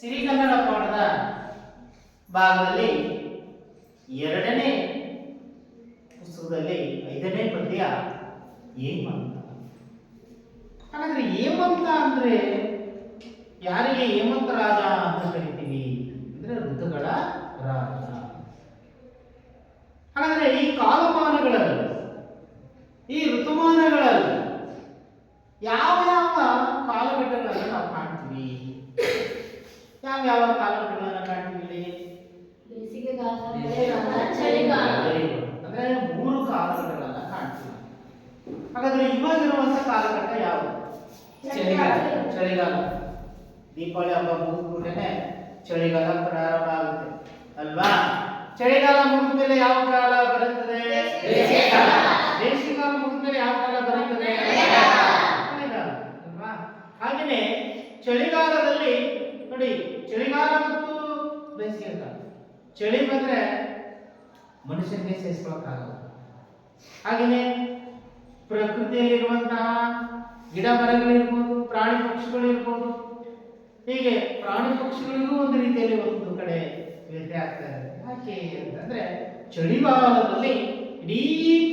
ಸಿರಿಗನ್ನಡ ಪಾಠದ ಭಾಗದಲ್ಲಿ ಎರಡನೇ ಪುಸ್ತಕದಲ್ಲಿ 5ನೇ ಪದ್ಯ ಹೇಮಂತ. ಹಾಗಾದ್ರೆ ಹೇಮಂತ ಅಂದ್ರೆ ಯಾರಿಗೆ ಹೇಮಂತ ರಾಜ ಅಂತ ಕರಿತೀವಿ ಅಂದ್ರೆ ಋತುಗಳ ರಾಜ. ಹಾಗಾದ್ರೆ ಈ ಕಾಲಮಾನಗಳಲ್ಲಿ ಈ ಋತುಮಾನಗಳಲ್ಲಿ ಯಾವ ಯಾವ ಕಾಲಘಟ್ಟಗಳನ್ನು ನಾವು ಕಾಣ್ತೀವಿ? ಯಾವ ಯಾವ ಕಾಲಘಟ್ಟಗಳನ್ನು ಕಾಣ್ತೀವಿ? ಬೇಸಿಗೆಗಾಲ, ಮಳೆಗಾಲ, ಚಳಿಗಾಲ. ಅಂದ್ರೆ 3 ಕಾಲಘಟ್ಟಗಳನ್ನ ಕಾಣ್ತೀವಿ. ಹಾಗಾದ್ರೆ ಇವಾಗಿರುವಂತ ಕಾಲಘಟ್ಟ ಯಾವುದು? ಚಳಿಗಾಲ. ದೀಪಾವಳಿ ಹಬ್ಬ ಮುಗಿದ್ಬಿಟ್ಟೇನೆ ಚಳಿಗಾಲ ಪ್ರಾರಂಭ ಆಗುತ್ತೆ ಅಲ್ವಾ? ಚಳಿಗಾಲ ಮುಗಿದ ಮೇಲೆ ಯಾವ ಕಾಲ ಬರುತ್ತದೆ? ಬೇಸಿಗೆಗಾಲ. ಬೇಸಿಗೆಗಾಲ ಮುಗಿದ ಮೇಲೆ ಯಾವ ಕಾಲ ಬರುತ್ತದೆ? ಮಳೆಗಾಲ ಅಲ್ವಾ? ಹಾಗೆಯೇ ಚಳಿಗಾಲದಲ್ಲಿ ನೋಡಿ, ಚಳಿಗಾಲ ಮತ್ತು ಬೇಸಿಗೆಗಾಲ. ಚಳಿ ಬಂದ್ರೆ ಮನುಷ್ಯನಿಗೆ ಸಹಿಸಿಕೊಳ್ಳಕ್ಕಾಗಲ್ಲ. ಹಾಗೆಯೇ ಪ್ರಕೃತಿಯಲ್ಲಿರುವಂತಹ ಗಿಡ ಮರಗಳಿರ್ಬೋದು, ಪ್ರಾಣಿ ಪಕ್ಷಿಗಳಿರ್ಬೋದು, ಹೀಗೆ ಪ್ರಾಣಿ ಪಕ್ಷಿಗಳಿಗೂ ಒಂದು ರೀತಿಯಲ್ಲಿ ಒಂದು ಕಡೆ ವ್ಯತ್ಯಾಸ ಆಗ್ತಾ ಇದೆ. ಯಾಕೆ ಅಂತಂದ್ರೆ ಚಳಿಗಾಲದಲ್ಲಿ ಇಡೀ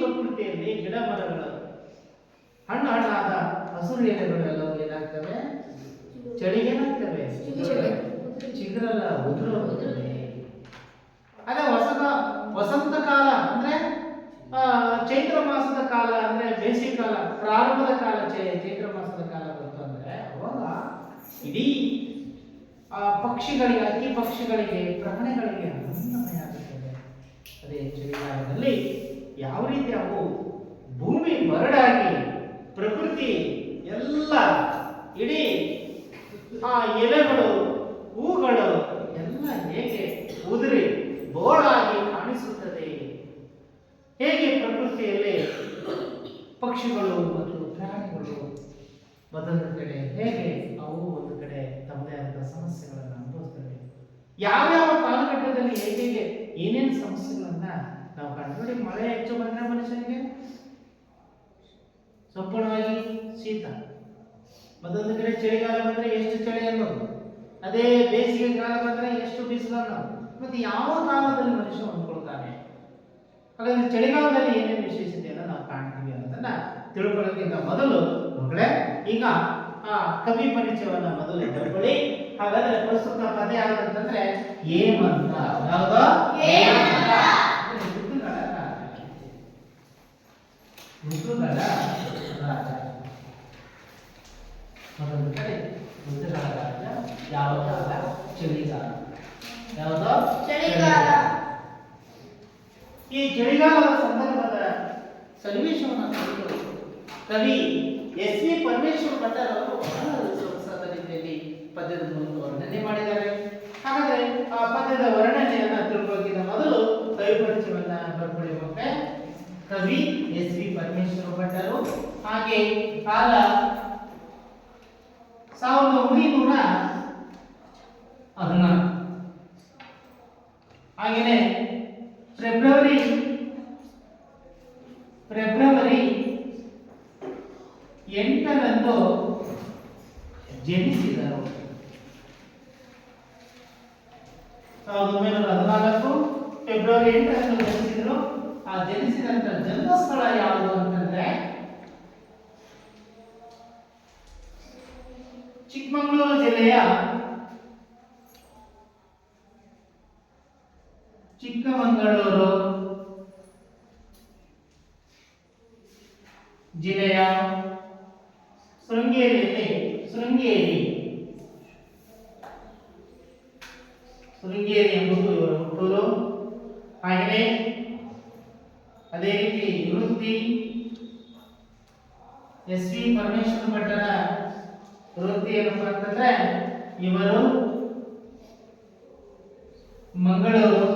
ಪ್ರಕೃತಿಯಲ್ಲಿ ಗಿಡ ಮರಗಳು ಹಣ್ಣಾದ ಹಸಿರು ಎಲೆಗಳೆಲ್ಲವೂ ಏನಾಗ್ತವೆ? ಚಳಿಗೆ ಏನಾಗ್ತವೆ? ಚಿಗುರಲ್ಲ, ಉದುರೋಗುತ್ತವೆ. ಅದೇ ವಸಂತ ಕಾಲ ಅಂದ್ರೆ ಚೈತ್ರ ಮಾಸದ ಕಾಲ ಅಂದ್ರೆ ಬೇಸಿಗೆ ಕಾಲ, ಪ್ರಾರಂಭದ ಕಾಲ ಚೈತ್ರ ಮಾಸದ ಕಾಲ ಬಂತು ಅಂದ್ರೆ ಅವಾಗ ಇಡೀ ಪಕ್ಷಿಗಳಿಗೆ, ಅತಿ ಪಕ್ಷಿಗಳಿಗೆ, ಪ್ರಾಣಿಗಳಿಗೆ ಆನಂದಮಯ ಆಗುತ್ತದೆ. ಅದೇ ಚಳಿಗಾಲದಲ್ಲಿ ಯಾವ ರೀತಿ ಅವು ಭೂಮಿ ಬರಡಾಗಿ ಪ್ರಕೃತಿ ಎಲ್ಲ ಇಡೀ ಆ ಎಲೆಗಳು, ಹೂಗಳು ಎಲ್ಲ ಹೇಗೆ ಉದುರಿ ಬೋಳಾಗಿ ಕಾಣಿಸುತ್ತದೆ, ಹೇಗೆ ಪ್ರಕೃತಿಯಲ್ಲಿ ಪಕ್ಷಿಗಳು ಮತ್ತು ಪ್ರಾಣಿಗಳು ಒಂದೊಂದು ಕಡೆ ಹೇಗೆ ಅವು ಒಂದು ಕಡೆ ತಮ್ಮದೇ ಆದ ಸಮಸ್ಯೆಗಳನ್ನು ಅನುಭವಿಸ್ತವೆ. ಯಾವ್ಯಾವ ಕಾಲಘಟ್ಟದಲ್ಲಿ ಹೇಗೆ ಏನೇನು ಸಮಸ್ಯೆಗಳನ್ನ ನಾವು ಕಾಣ್ತೀವಿ ನೋಡಿ. ಮಳೆ ಹೆಚ್ಚು ಬಂದ್ರೆ ಮನುಷ್ಯನಿಗೆ ಸಂಪೂರ್ಣವಾಗಿ ಶೀತ, ಮತ್ತೊಂದು ಕಡೆ ಚಳಿಗಾಲ ಬಂದ್ರೆ ಎಷ್ಟು ಚಳಿ ಅನ್ನೋದು, ಅದೇ ಬೇಸಿಗೆ ಕಾಲ ಬಂದ್ರೆ ಎಷ್ಟು ಬಿಸಿಲು ಅನ್ನೋದು. ಮತ್ತೆ ಯಾವ ಕಾಲದಲ್ಲಿ ಮನುಷ್ಯ ಹೊಂದ್ಕೊಳ್ತಾನೆ? ಹಾಗಾದ್ರೆ ಚಳಿಗಾಲದಲ್ಲಿ ಏನೇನು ವಿಶೇಷತೆಯನ್ನು ನಾವು ಕಾಣ್ತೀವಿ ಅನ್ನೋದನ್ನ ತಿಳ್ಕೊಳ್ಳೋಕ್ಕಿಂತ ಮೊದಲು ಮಕ್ಕಳೇ ಈಗ ಆ ಕವಿ ಪರಿಚಯವನ್ನ ಮೊದಲು ತಿಳ್ಕೊಳ್ಳಿ. ಹಾಗಾದ್ರೆ ಪ್ರಸ್ತುತ ಪದ್ಯ ಯಾವ್ದಂತಂದ್ರೆ ಹೇಮಂತ. ಯಾವ್ದು? ಹೇಮಂತ. ಋತುಗಳ ರಾಜ. ಮತ್ತೊಂದು ಕಡೆ ಋತುಗಳ ರಾಜ ಯಾವ ಕಾಲ? ಚಳಿಗಾಲ. ಯಾವುದು? ಚಳಿಗಾಲ. ಈ ಚಳಿಗಾಲದ ಸಂದರ್ಭದ ಸನ್ನಿವೇಶವನ್ನು ಕವಿ ಎಸ್.ವಿ. ಪರಮೇಶ್ವರ ಭಟ್ಟರು ಅವರು ಬಹಳ ಸೊಗಸಾದ ರೀತಿಯಲ್ಲಿ ಪದ್ಯದ ಮೂಲಕ ವರ್ಣನೆ ಮಾಡಿದ್ದಾರೆ. ಹಾಗಾದ್ರೆ ಆ ಪದ್ಯದ ವರ್ಣನೆಯನ್ನ ತಿಳ್ಕೊಳ್ಳೋಕ್ಕಿಂತ ಮೊದಲು ಕವಿ ಪರಿಚಯವನ್ನ ಬರ್ಕೊಳ್ಳಿಕ್ಕೆ. ಕವಿ ಎಸ್.ವಿ. ಪರಮೇಶ್ವರ ಭಟ್ಟರು. ಹಾಗೆ ಕಾಲ 1914. ಹಾಗೆಯೇ ಫೆಬ್ರವರಿ 8ರಂದು ಜನಿಸಿದರು. 1914 ಫೆಬ್ರವರಿ 8ರಂದು ಜನಿಸಿದರು. ಆ ಜನಿಸಿದಂತ ಜನ್ಮಸ್ಥಳ ಯಾವುದು ಅಂತಂದ್ರೆ ಚಿಕ್ಕಮಗಳೂರು ಜಿಲ್ಲೆಯ ಚಿಕ್ಕಮಗಳೂರು ಜಿಲ್ಲೆಯ ಶೃಂಗೇರಿ ಎಂಬುದು ಇವರ ಹುಟ್ಟೂರು. ಹಾಗೆಯೇ ಅದೇ ರೀತಿ ವೃತ್ತಿ ಎಸ್.ವಿ. ಪರಮೇಶ್ವರ ಭಟ್ಟರ ವೃತ್ತಿ ಏನಪ್ಪ ಅಂತಂದ್ರೆ ಇವರು ಮಂಗಳೂರು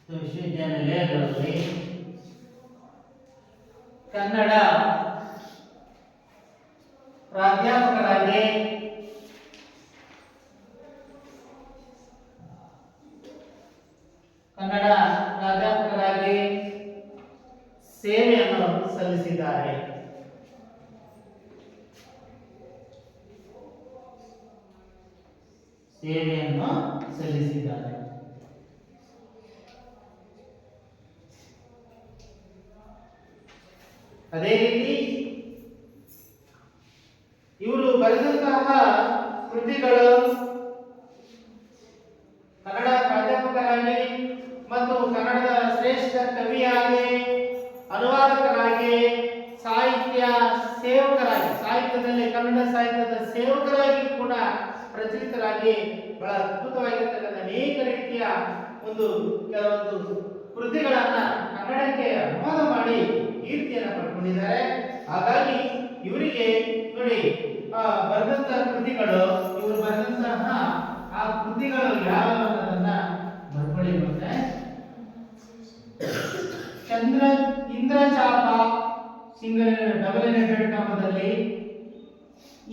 ವಿಶ್ವವಿದ್ಯಾನಿಲಯದಲ್ಲಿ ಕನ್ನಡ ಪ್ರಾಧ್ಯಾಪಕರಾಗಿ ಕನ್ನಡ ಪ್ರಾಧ್ಯಾಪಕರಾಗಿ ಸೇವೆಯನ್ನು ಸಲ್ಲಿಸಿದ್ದಾರೆ. ಸೇವೆಯನ್ನು ಸಲ್ಲಿಸಿದ್ದಾರೆ. ಅದೇ ರೀತಿ ಇವರು ಬರೆದಂತಹ ಕೃತಿಗಳು ಕನ್ನಡ ಪ್ರಾಧ್ಯಾಪಕರಾಗಿ ಮತ್ತು ಕನ್ನಡದ ಶ್ರೇಷ್ಠ ಕವಿಯಾಗಿ, ಅನುವಾದಕರಾಗಿ, ಸಾಹಿತ್ಯ ಸೇವಕರಾಗಿ, ಸಾಹಿತ್ಯದಲ್ಲಿ ಕನ್ನಡ ಸಾಹಿತ್ಯದ ಸೇವಕರಾಗಿ ಕೂಡ ಪ್ರಚಲಿತರಾಗಿ ಬಹಳ ಅದ್ಭುತವಾಗಿರ್ತಕ್ಕಂಥ ಅನೇಕ ರೀತಿಯ ಕೆಲವೊಂದು ಕೃತಿಗಳನ್ನ ಕನ್ನಡಕ್ಕೆ ಅನುವಾದ ಮಾಡಿ ಕೀರ್ತಿಯನ್ನು ಪಡ್ಕೊಂಡಿದ್ದಾರೆ. ಹಾಗಾಗಿ ಇವರಿಗೆ ನೋಡಿ ಬರೆದಂತಹ ಕೃತಿಗಳು, ಇವರು ಬರೆದಂತಹ ಆ ಕೃತಿಗಳು ಯಾವ ಅನ್ನೋದನ್ನ ಬರ್ಕೊಳ್ಳಿ. ಮತ್ತೆ ಇಂದ್ರಚಾಪ ಸಿಂಗಲ್ ಡಬಲ್ ಎಡೆಡ್ ನಾಮದಲ್ಲಿ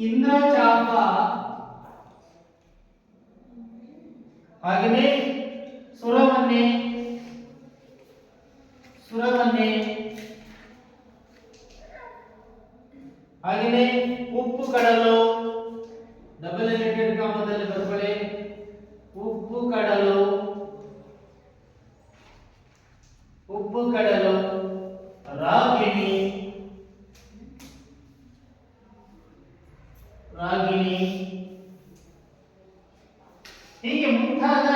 ಇಂದ್ರಚಾಪ, ಹಾಗೆಯೇ ಸುರವನ್ನೇ ಹಾಗೆಯೇ ಉಪ್ಪು ಕಡಲು ಡಬಲ್ ಎಡೆಡ್ ಕಾಮದಲ್ಲಿ ಬರ್ಕೊಳ್ಳಿ. ಉಪ್ಪು ಕಡಲು ರಾಗಿಣಿ ಹೀಗೆ ಮುಂತಾದ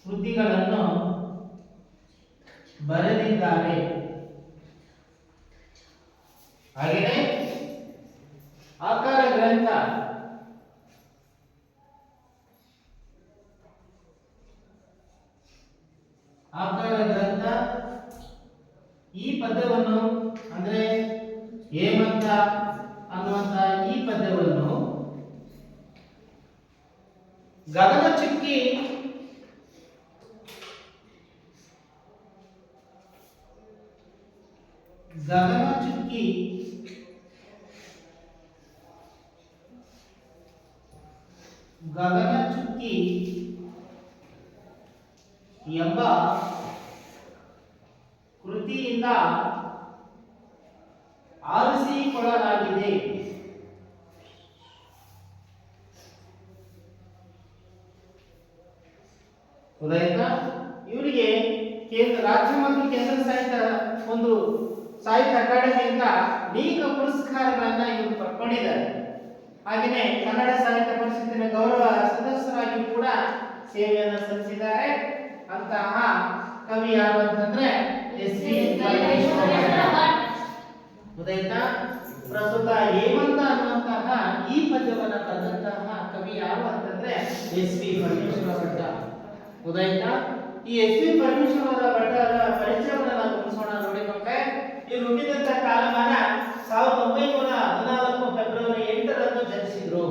ಕೃತಿಗಳನ್ನು ಬರೆದಿದ್ದಾರೆ. ಹಾಗೆಯೇ ಆಕಾರ ಗ್ರಂಥ, ಈ ಪದ್ಯವನ್ನು ಅಂದ್ರೆ ಹೇಮಂತ ಅನ್ನುವಂತ ಈ ಪದ್ಯವನ್ನು ಗಗನಚುಕ್ಕಿ ಎಂಬ ಕೃತಿಯಿಂದ ಆರಿಸಿಕೊಳ್ಳಲಾಗಿದೆ. ಇವರಿಗೆ ರಾಜ್ಯ ಮತ್ತು ಕೇಂದ್ರ ಸಾಹಿತ್ಯ ಅಕಾಡೆಮಿಯಿಂದ ಅನೇಕ ಪುರಸ್ಕಾರಗಳನ್ನ ಇವರು ಪಡ್ಕೊಂಡಿದ್ದಾರೆ. ಹಾಗೆಯೇ ಕನ್ನಡ ಸಾಹಿತ್ಯ ಪರಿಷತ್ತಿನ ಗೌರವ ಸದಸ್ಯರಾಗಿ ಕೂಡ ಸೇವೆಯನ್ನು ಸಲ್ಲಿಸಿದ್ದಾರೆ. ಅಂತಹ ಕವಿ ಯಾರು ಅಂತಂದ್ರೆ ಎಸ್.ವಿ. ಪ್ರಸ್ತುತ ಹೇಮಂತ ಅನ್ನುವಂತಹ ಈ ಪದ್ಯವನ್ನು ಬರೆದಂತಹ ಕವಿ ಯಾರು ಅಂತಂದ್ರೆ ಎಸ್.ವಿ. ಪರಮೇಶ್ವರ ಭಟ್ಟ. ಈ ಎಸ್.ವಿ. ಪರಮೇಶ್ವರ ಭಟ್ಟರ ಪರಿಚಯವನ್ನು ನಾವು ಮುಗಿಸೋಣ. ನೋಡಿ ಮಕ್ಕಳೇ, ಇವರು ಹುಟ್ಟಿದಂತ ಕಾಲಮಾನ 1914 ಫೆಬ್ರವರಿ 8ರಂದು ಜನಿಸಿದ್ರು.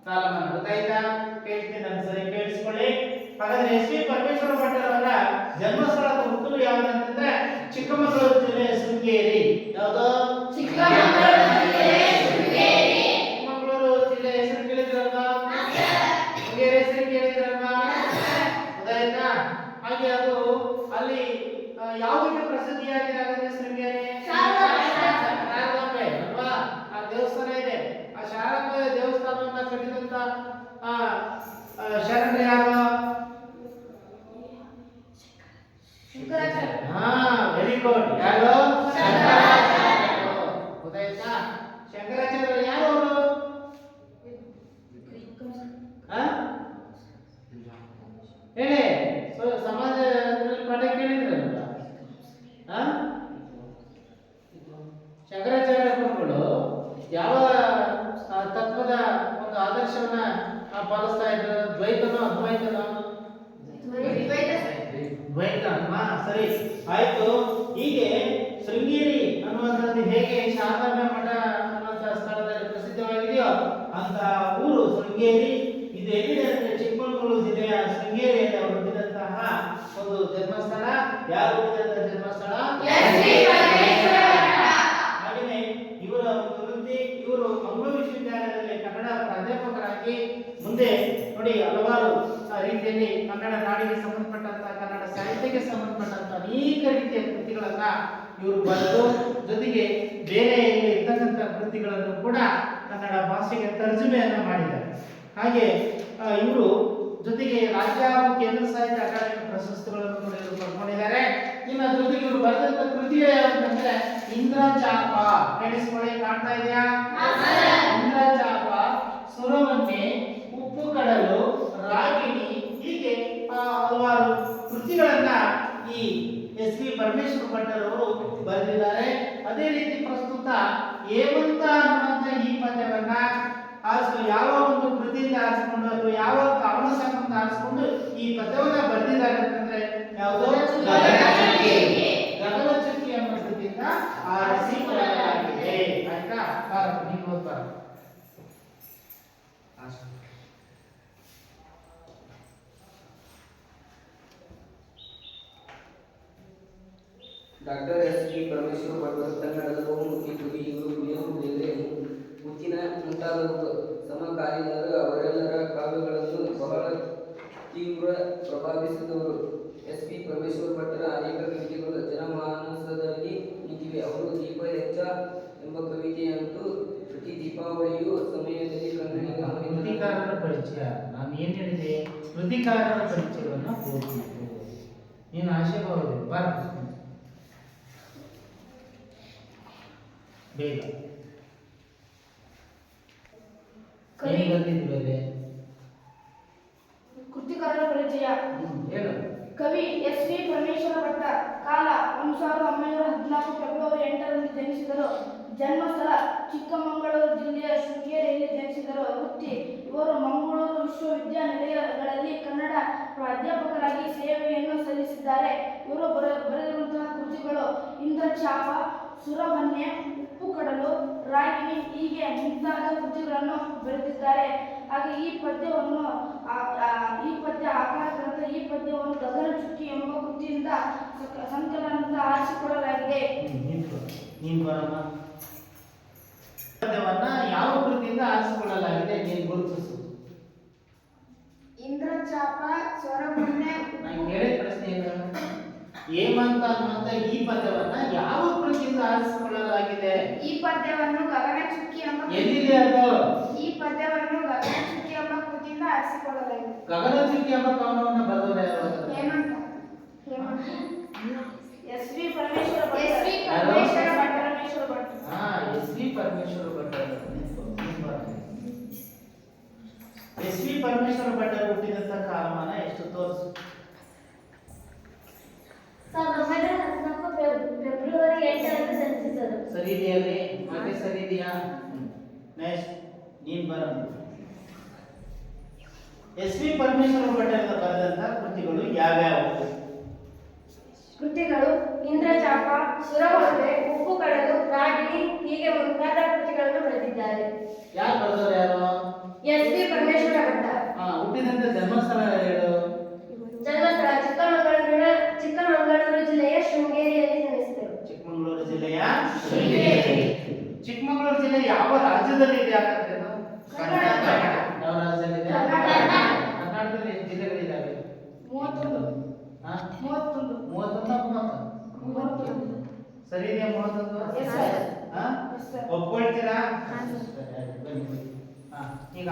ಕಾಲಮಾನ ಗೊತ್ತಾಯ್ತಾ? ಕೇಳ್ತೀನಿ, ನಾನು ಸರಿ ಕೇಳಿಸ್ಕೊಳ್ಳಿ. ಹಾಗಾದ್ರೆ ಎಸ್.ವಿ. ಪರಮೇಶ್ವರ ಭಟ್ಟರವರ ಜನ್ಮಸ್ಥಳದ ಹುಟ್ಟು ಯಾವುದು ಅಂತಂದ್ರೆ ಚಿಕ್ಕಮಗಳೂರು ಜಿಲ್ಲೆ ಶೃಂಗೇರಿ. ಯಾವುದು? ಚಿಕ್ಕಮಗಳೂರು ಜಿಲ್ಲೆ ಹೆಸರು ಕೇಳಿದ್ರಲ್ವಾ? ಶೃಂಗೇರಿ ಹೆಸರು ಕೇಳಿದ್ರಲ್ವಾ? ಗೊತ್ತಾಯ್ತಾ? ಹಾಗೆ ಅದು ಅಲ್ಲಿ ಯಾವುದಕ್ಕೆ ಪ್ರಸಿದ್ಧಿಯಾಗಿದೆ ಹಾಗಾದ್ರೆ ಶೃಂಗೇರಿ? ಶಾರದಾಂಬೆ ಅಲ್ವಾ? ಆ ದೇವಸ್ಥಾನ ಇದೆ. ಆ ಶಾರದಾಂಬೆ ದೇವಸ್ಥಾನವನ್ನ ಕಟ್ಟಿದಂತ ಶರಣರು ಯಾರು? Very good. ಯಾರು? ಗೊತ್ತಾಯ್ತಾ? ಶಂಕರಾಚಾರ್ಯರು ಯಾರು ಅವರು? ಹೇಳಿ, ಸಮಾಜ ಪಾಠ ಕೇಳಿದ್ರಲ್ಲ. ಶಂಕರಾಚಾರ್ಯ ಗುರುಗಳು ಯಾವ ತತ್ವದ ಒಂದು ಆದರ್ಶವನ್ನ ಪಾಲಿಸ್ತಾ ಇದ್ರು? ದ್ವೈತನೋ ಅದ್ವೈತನೋ? ದ್ವೈತ ಅಲ್ವಾ? ಸರಿ ಆಯ್ತು. ಹೀಗೆ ಶೃಂಗೇರಿ ಅನ್ನುವಂಥದ್ದು ಹೇಗೆ ಶಾರದಾಂಬೆ ಮಠ ಅನ್ನುವಂಥ ಸ್ಥಳದಲ್ಲಿ ಪ್ರಸಿದ್ಧವಾಗಿದೆಯೋ ಅಂತ ಊರು ಶೃಂಗೇರಿ. ಇದು ಎಲ್ಲಿದೆ ಅಂದ್ರೆ ಚಿಕ್ಕಮಗಳೂರು ಜಿಲ್ಲೆಯ ಶೃಂಗೇರಿಯಲ್ಲಿ ಅವರು ಹುಟ್ಟಿದಂತಹ ಒಂದು ಜನ್ಮಸ್ಥಳ. ಯಾರು ರೀತಿಯಲ್ಲಿ ಕನ್ನಡ ನಾಡಿಗೆ ಸಂಬಂಧಪಟ್ಟಂತ ಕನ್ನಡ ಸಾಹಿತ್ಯಕ್ಕೆ ಸಂಬಂಧಪಟ್ಟಂತ ಅನೇಕ ರೀತಿಯ ಕೃತಿಗಳನ್ನ ಇವರು ಬರೆದು ಜೊತೆಗೆ ಬೇರೆ ಇರ್ತಕ್ಕಂಥ ಕೃತಿಗಳನ್ನು ಕೂಡ ಕನ್ನಡ ಭಾಷೆಗೆ ತರ್ಜುಮೆಯನ್ನ ಮಾಡಿದ್ದಾರೆ. ಹಾಗೆ ಇವರು ಜೊತೆಗೆ ರಾಜ್ಯ ಹಾಗೂ ಕೇಂದ್ರ ಸಾಹಿತ್ಯ ಅಕಾಡೆಮಿ ಪ್ರಶಸ್ತಿಗಳನ್ನು ಕೂಡ ಇವರು ಪಡ್ಕೊಂಡಿದ್ದಾರೆ. ಇನ್ನು ಜೊತೆಗೆ ಇವರು ಬರೆದಂತ ಕೃತಿ ಯಾವಂತಂದ್ರೆ ಇಂದ್ರಚಾಪ. ಕೇಳಿಸ್ಕೊಳ್ಳಿ, ಕಾಣ್ತಾ ಇದೆಯಾ? ಇಂದ್ರಚಾಪ, ಸುರವನ್ನೆ, ಉಪ್ಪು ಕಡಲು, ರಾಗಿಣಿ, ಹೀಗೆ ಹಲವಾರು ಕೃತಿಗಳನ್ನ ಈ ಎಸ್ ವಿ ಪರಮೇಶ್ವರ ಭಟ್ಟರವರು ಬರೆದಿದ್ದಾರೆ. ಅದೇ ರೀತಿ ಪ್ರಸ್ತುತ ಹೇಮಂತ ಅನ್ನುವಂತ ಈ ಪದ್ಯವನ್ನ ಯಾವ ಒಂದು ಕೃತಿಯಿಂದ ಆರಿಸಿಕೊಂಡು ಅಥವಾ ಯಾವ ಕವನ ಸಂಬಂಧ ಆರಿಸಿಕೊಂಡು ಈ ಪದ್ಯವನ್ನ ಬರೆದಿದ್ದಾರೆ ಅಂತಂದ್ರೆ ಯಾವುದೋ ಗಗನಚುಕ್ಕಿ ಅನ್ನೋ ಕೃತಿಯಿಂದ ಆರಿಸಿಕೊಳ್ಳಲಾಗಿದೆ. ಆಯ್ತಾ? ನೀವು ಓದ್ಬಾರ. ಡಾಕ್ಟರ್ ಎಸ್ ವಿ ಪರಮೇಶ್ವರ ಭಟ್ಟರು ಕನ್ನಡದ ಬಹುಮುಖಿ ಕವಿ. ಇವರು ಕುವೆಂಪು, ಬೇಂದ್ರೆ, ಮುತ್ತಿನ ಮುಂತಾದವರು ಸಮಕಾಲೀನರು. ಅವರೆಲ್ಲರ ಕಾವ್ಯಗಳನ್ನು ಬಹಳ ತೀವ್ರ ಪ್ರಭಾವಿಸಿದವರು. ಎಸ್ ವಿ ಪರಮೇಶ್ವರ ಭಟ್ಟರ ಅನೇಕ ಕವಿತೆಗಳು ಜನಮಾನಸದಲ್ಲಿ ನಿಂತಿವೆ. ಅವರು ದೀಪ ಹೆಚ್ಚ ಎಂಬ ಕವಿತೆಯಂತೂ ಪ್ರತಿ ದೀಪಾವಳಿಯು ಸಮಯದಲ್ಲಿ ಕನ್ನಡಿಗ ಕೃತಿಕಾರರ ಪರಿಚಯ. ನಾನು ಏನ್ ಹೇಳಿದೆ? ಕೃತಿಕಾರರ ಪರಿಚಯವನ್ನು ಓದಬೇಕು. ನೀನು ಆಶೆ ಬರೋದು ಬಾರ ಬೇಗ ಕವಿ ಬಂದಿದ್ಮೇಲೆ ಕೃತಿಕಾರರ ಪರಿಚಯ. ಹೇಳು. ಕವಿ ಎಸ್ ವಿ ಪರಮೇಶ್ವರ ಭಟ್ಟ. ಕಾಲ 1914 ಫೆಬ್ರವರಿ 8ರಂದು ಜನಿಸಿದರು. ಜನ್ಮಸ್ಥಳ ಚಿಕ್ಕಮಗಳೂರು ಜಿಲ್ಲೆಯ ಶೃಂಗೇರಿಯಲ್ಲಿ ಜನಿಸಿದರು. ವೃತ್ತಿ ಇವರು ಮಂಗಳೂರು ವಿಶ್ವವಿದ್ಯಾನಿಲಯಗಳಲ್ಲಿ ಕನ್ನಡ ಪ್ರಾಧ್ಯಾಪಕರಾಗಿ ಸೇವೆಯನ್ನು ಸಲ್ಲಿಸಿದ್ದಾರೆ. ಇವರು ಬರೆದಿರುವಂತಹ ಕೃತಿಗಳು ಇಂದ್ರಚಾಪ, ಸುರವನ್ಯ, ಉಪ್ಪು ಕಡಲು, ರಾಗಿಣಿ, ಹೀಗೆ ಮುಂತಾದ ಕೃತಿಗಳನ್ನು ಬರೆದಿದ್ದಾರೆ. ಹಾಗೆ ಈ ಪದ್ಯ ಆಕಾರ ಗ್ರಂಥ. ಈ ಪದ್ಯವನ್ನು ಗಗನಚುಕ್ಕಿ ಎಂಬ ಕೃತಿಯಿಂದ ಸಂಕಲನದಿಂದ ಆರಿಸಿಕೊಳ್ಳಲಾಗಿದೆ. ನೀನು ಬರಮ್ಮ. ಪದ್ಯವನ್ನ ಯಾವ ಕೃತಿಯಿಂದ ಆರಿಸಿಕೊಳ್ಳಲಾಗಿದೆ ನೀನು ಗುರುತಿಸು. ಇಂದ್ರಚಾಪ, ಸ್ವರವನ್ಯ. ನಾನು ಕೇಳಿದ ಪ್ರಶ್ನೆ ಏನು? ಹೇಮಂತ ಅನ್ನುವಂತ ಈ ಪದ್ಯವನ್ನ ಯಾವ ಕೃತಿಯಿಂದ ಆರಿಸಿಕೊಳ್ಳಲಾಗಿದೆ? ಈ ಪದ್ಯವನ್ನು ಗಗನಚುಕ್ಕಿ ಎಂಬ ಎಲ್ಲಿದೆ ಅದು? ಈ ಪದ್ಯವನ್ನು ಗಗನಚುಕ್ಕಿ ಎಂಬ ಕೃತಿಯಿಂದ ಆರಿಸಿಕೊಳ್ಳಲಾಗಿದೆ. ಗಗನಚುಕ್ಕಿ ಎಂಬ ಕವನವನ್ನು ಬರೆದವರು ಯಾರು? Hemanta. S V Parameshwara Bhat. S V Parameshwara Bhat. S V Parameshwara ಭಟ್ಟರು. ಎಸ್ ವಿ ಪರಮೇಶ್ವರ ಭಟ್ಟರು ಹುಟ್ಟಿದಂತ ಕಾಲಮಾನ ಎಷ್ಟು ತೋರಿಸು? 1914 ಫೆಬ್ರವರಿ 8ರಂದು ಜನಿಸಿದರು. ಸರಿ ಇದೆಯಲ್ರಿ? ಮತ್ತೆ ಸರಿ ಇದೆಯಾ? ನೆಕ್ಸ್ಟ್ ನೀನ್ ಬರ. ಎಸ್ ವಿ ಪರಮೇಶ್ವರ ಭಟ್ಟರು ಬರೆದಂತ ಕೃತಿಗಳು ಯಾವ್ಯಾವು? ಕೃತಿಗಳು ಇಂದ್ರಚಾಪ, ಸುರವನ್ನೆ, ಉಪ್ಪು ಕಡಲು, ರಾಗಿಣಿ, ಹೀಗೆ ಮುಂತಾದ ಕೃತಿಗಳನ್ನು ಬರೆದಿದ್ದಾರೆ. ಯಾರು ಬರೆದವರು ಯಾರು? S V Parameshwara Bhatta. ಹುಟ್ಟಿದಂತ ಜನ್ಮಸ್ಥಳ ಹೇಳು. ಜನ್ಮಸ್ಥಳ ಚಿಕ್ಕಮಗಳೂರು ಜಿಲ್ಲೆಯ ಶೃಂಗೇರಿಯಲ್ಲಿ ಜನಿಸಿದರು. ಚಿಕ್ಕಮಗಳೂರು ಜಿಲ್ಲೆಯ ಚಿಕ್ಕಮಗಳೂರು ಜಿಲ್ಲೆ ಯಾವ ರಾಜ್ಯದಲ್ಲಿ ಇದೆ? ಹಾಗಾದ್ರೆ ಕರ್ನಾಟಕ. ಯಾವ ರಾಜ್ಯದಲ್ಲಿದೆ? ಕರ್ನಾಟಕದಲ್ಲಿ ಎಷ್ಟು ಜಿಲ್ಲೆಗಳಿದ್ದಾವೆ? 31. ಸರಿ ಇದೆಯಾ? 31. Yes, sir. Yes, sir. ಒಪ್ಕೊಳ್ತೀರಾ? sir. ಬನ್ನಿ. ಈಗ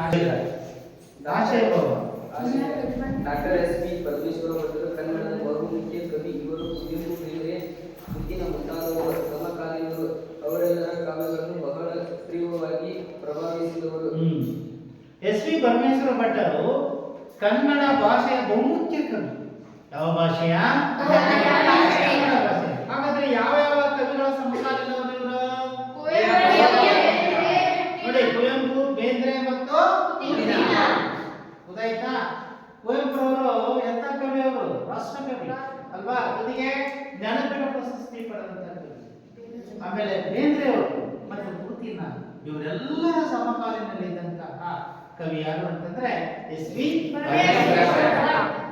ಆಶಯ ಭವ. ಡಾಕ್ಟರ್ ಎಸ್ ವಿ ಪರಮೇಶ್ವರ ಭಟ್ಟರು ಕನ್ನಡದ ಬಹುಮುಖ್ಯ ಕವಿ. ಇವರು ಕುವೆಂಪು, ಬೇಂದ್ರೆ, ಮುತ್ತಿನ ಮುಂತಾದವರು ಸಮಕಾಲೀನರು. ಅವರೆಲ್ಲರ ಕಾವ್ಯಗಳನ್ನು ಬಹಳ ತೀವ್ರವಾಗಿ ಪ್ರಭಾವಿಸಿದವರು. ಎಸ್ ವಿ ಪರಮೇಶ್ವರ ಭಟ್ಟರು ಕನ್ನಡ ಭಾಷೆಯ ಬಹುಮುಖ್ಯ ಕವಿ. ಯಾವ ಭಾಷೆಯ? ಕನ್ನಡ ಭಾಷೆ. ಹಾಗಾದ್ರೆ ಯಾವ ಯಾವ ಕವಿಗಳ ಸಮಕಾಲೀನವರು ಇವರು? ನೋಡಿ, ಕುವೆಂಪು, ಬೇಂದ್ರೆ ಮತ್ತು ಗೊತ್ತಾಯ್ತಾ? ಕುವೆಂಪು ಅವರು ಎಂತ ಕವಿ? ಅವರು ರಾಷ್ಟ್ರ ಕವಿ ಅಲ್ವಾ? ಜೊತೆಗೆ ಜ್ಞಾನಪೀಠ ಪ್ರಶಸ್ತಿ ಪಡೆದಂತ ಕವಿ. ಆಮೇಲೆ ಬೇಂದ್ರೆ ಅವರು ಮತ್ತು ಪುತ್ತಿನ, ಇವರೆಲ್ಲರ ಸಮಕಾಲೀನಲ್ಲಿದ್ದಂತಹ ಕವಿ ಯಾರು ಅಂತಂದ್ರೆ ಎಸ್ ವಿ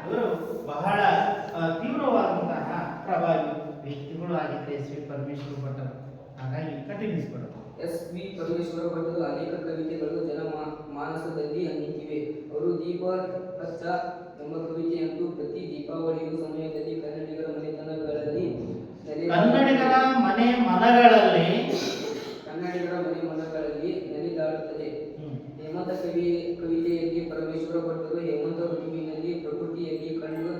ಇವರು ಬಹಳ ತೀವ್ರವಾದಂತಹ ಪ್ರಭಾವಿ ವ್ಯಕ್ತಿಗಳು ಆಗಿದ್ರೆ ಎಸ್ ವಿ ಪರಮೇಶ್ವರ ಭಟ್ಟರು. ಹಾಗಾಗಿ ಕಂಟಿನ್ಯೂಸ್ ಕೊಡೋದು. ಎಸ್.ವಿ. ಪರಮೇಶ್ವರ ಭಟ್ಟರು ಅನೇಕ ಕವಿತೆಗಳು ಮಾನಸದಲ್ಲಿ ನಿಂತಿವೆ. ಅವರು ದೀಪ ಹಚ್ಚ ಎಂಬ ಕವಿತೆಯಂತೂ ಪ್ರತಿ ದೀಪಾವಳಿಯು ಸಮಯದಲ್ಲಿ ಕನ್ನಡಿಗರ ಮನೆತನಗಳಲ್ಲಿ ನೆನೆದಾಡುತ್ತದೆ. ಹೇಮಂತ ಕವಿತೆಯಲ್ಲಿ ಪರಮೇಶ್ವರ ಭಟ್ಟರು ಹೇಮಂತ ಋತುವಿನಲ್ಲಿ ಪ್ರಕೃತಿಯಲ್ಲಿ ಕಂಡು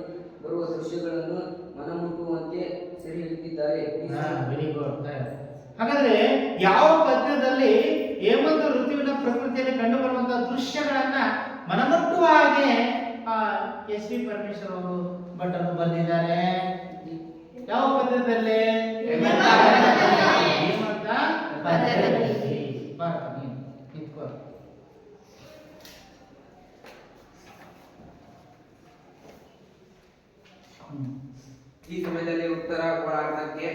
ಬರುವ ದೃಶ್ಯಗಳನ್ನು ಮನಮುಟ್ಟುವಂತೆ ಸೆರೆ ಹಿಡಿದಿದ್ದಾರೆ. Very good. ಹಾಗಾದ್ರೆ ಯಾವ ಪದ್ಯದಲ್ಲಿ ಹೇಮಂತ ಋತುವಿನ ಪ್ರಕೃತಿಯಲ್ಲಿ ಕಂಡು ಬರುವಂತಹ ದೃಶ್ಯಗಳನ್ನ ಮನಮುಟ್ಟುವ ಹಾಗೆ ಎಸ್.ವಿ. ಪರಮೇಶ್ವರ ಅವರು ಭಟ್ಟರು ಬರೆದಿದ್ದಾರೆ? ಯಾವ ಪದ್ಯದಲ್ಲಿ? ಹೇಮಂತ ಪದ್ಯದಲ್ಲಿ. ಈ ಸಮಯದಲ್ಲಿ ಉತ್ತರ ಗೋಳಾರ್ಧಕ್ಕೆ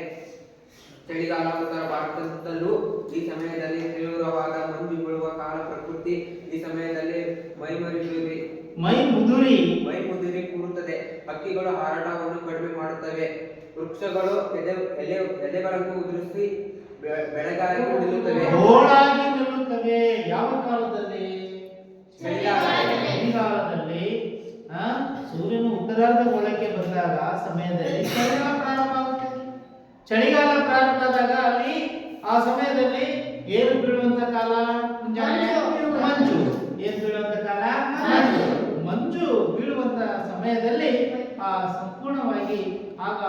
ಚಳಿಗಾಲ, ಉತ್ತರ ಭಾರತದಲ್ಲೂ ಈ ಸಮಯದಲ್ಲಿ ತೀವ್ರವಾದ ಮಂಜು ಬೀಳುವ ಕಾಲ. ಪ್ರಕೃತಿ ಈ ಸಮಯದಲ್ಲಿ ಮೈ ಮುದುರಿ ಕೂರುತ್ತದೆ. ಹಕ್ಕಿಗಳು ಹಾರಾಟವನ್ನು ಕಡಿಮೆ ಮಾಡುತ್ತವೆ. ವೃಕ್ಷಗಳು ಎಲೆಗಳನ್ನು ಉದುರಿಸಿ ಬೆಳಗಾಗಿ ನಿಲ್ಲುತ್ತವೆ. ಯಾವ ಕಾಲದಲ್ಲಿ? ಚಳಿಗಾಲದಲ್ಲಿ. ಸೂರ್ಯನು ಉತ್ತರಾರ್ಧ ಗೋಳಕ್ಕೆ ಬಂದಾಗ ಸಮಯದಲ್ಲಿ ಚಳಿಗಾಲ ಪ್ರಾರಂಭ ಆಗುತ್ತದೆ. ಚಳಿಗಾಲ ಪ್ರಾರಂಭ ಆದಾಗ ಅಲ್ಲಿ ಆ ಸಮಯದಲ್ಲಿ ಏನು ಬೀಳುವಂತ ಕಾಲ? ಮಂಜು. ಏನು ಬೀಳುವಂತ ಕಾಲ? ಮಂಜು ಬೀಳುವಂತ ಸಮಯದಲ್ಲಿ ಸಂಪೂರ್ಣವಾಗಿ ಆಗ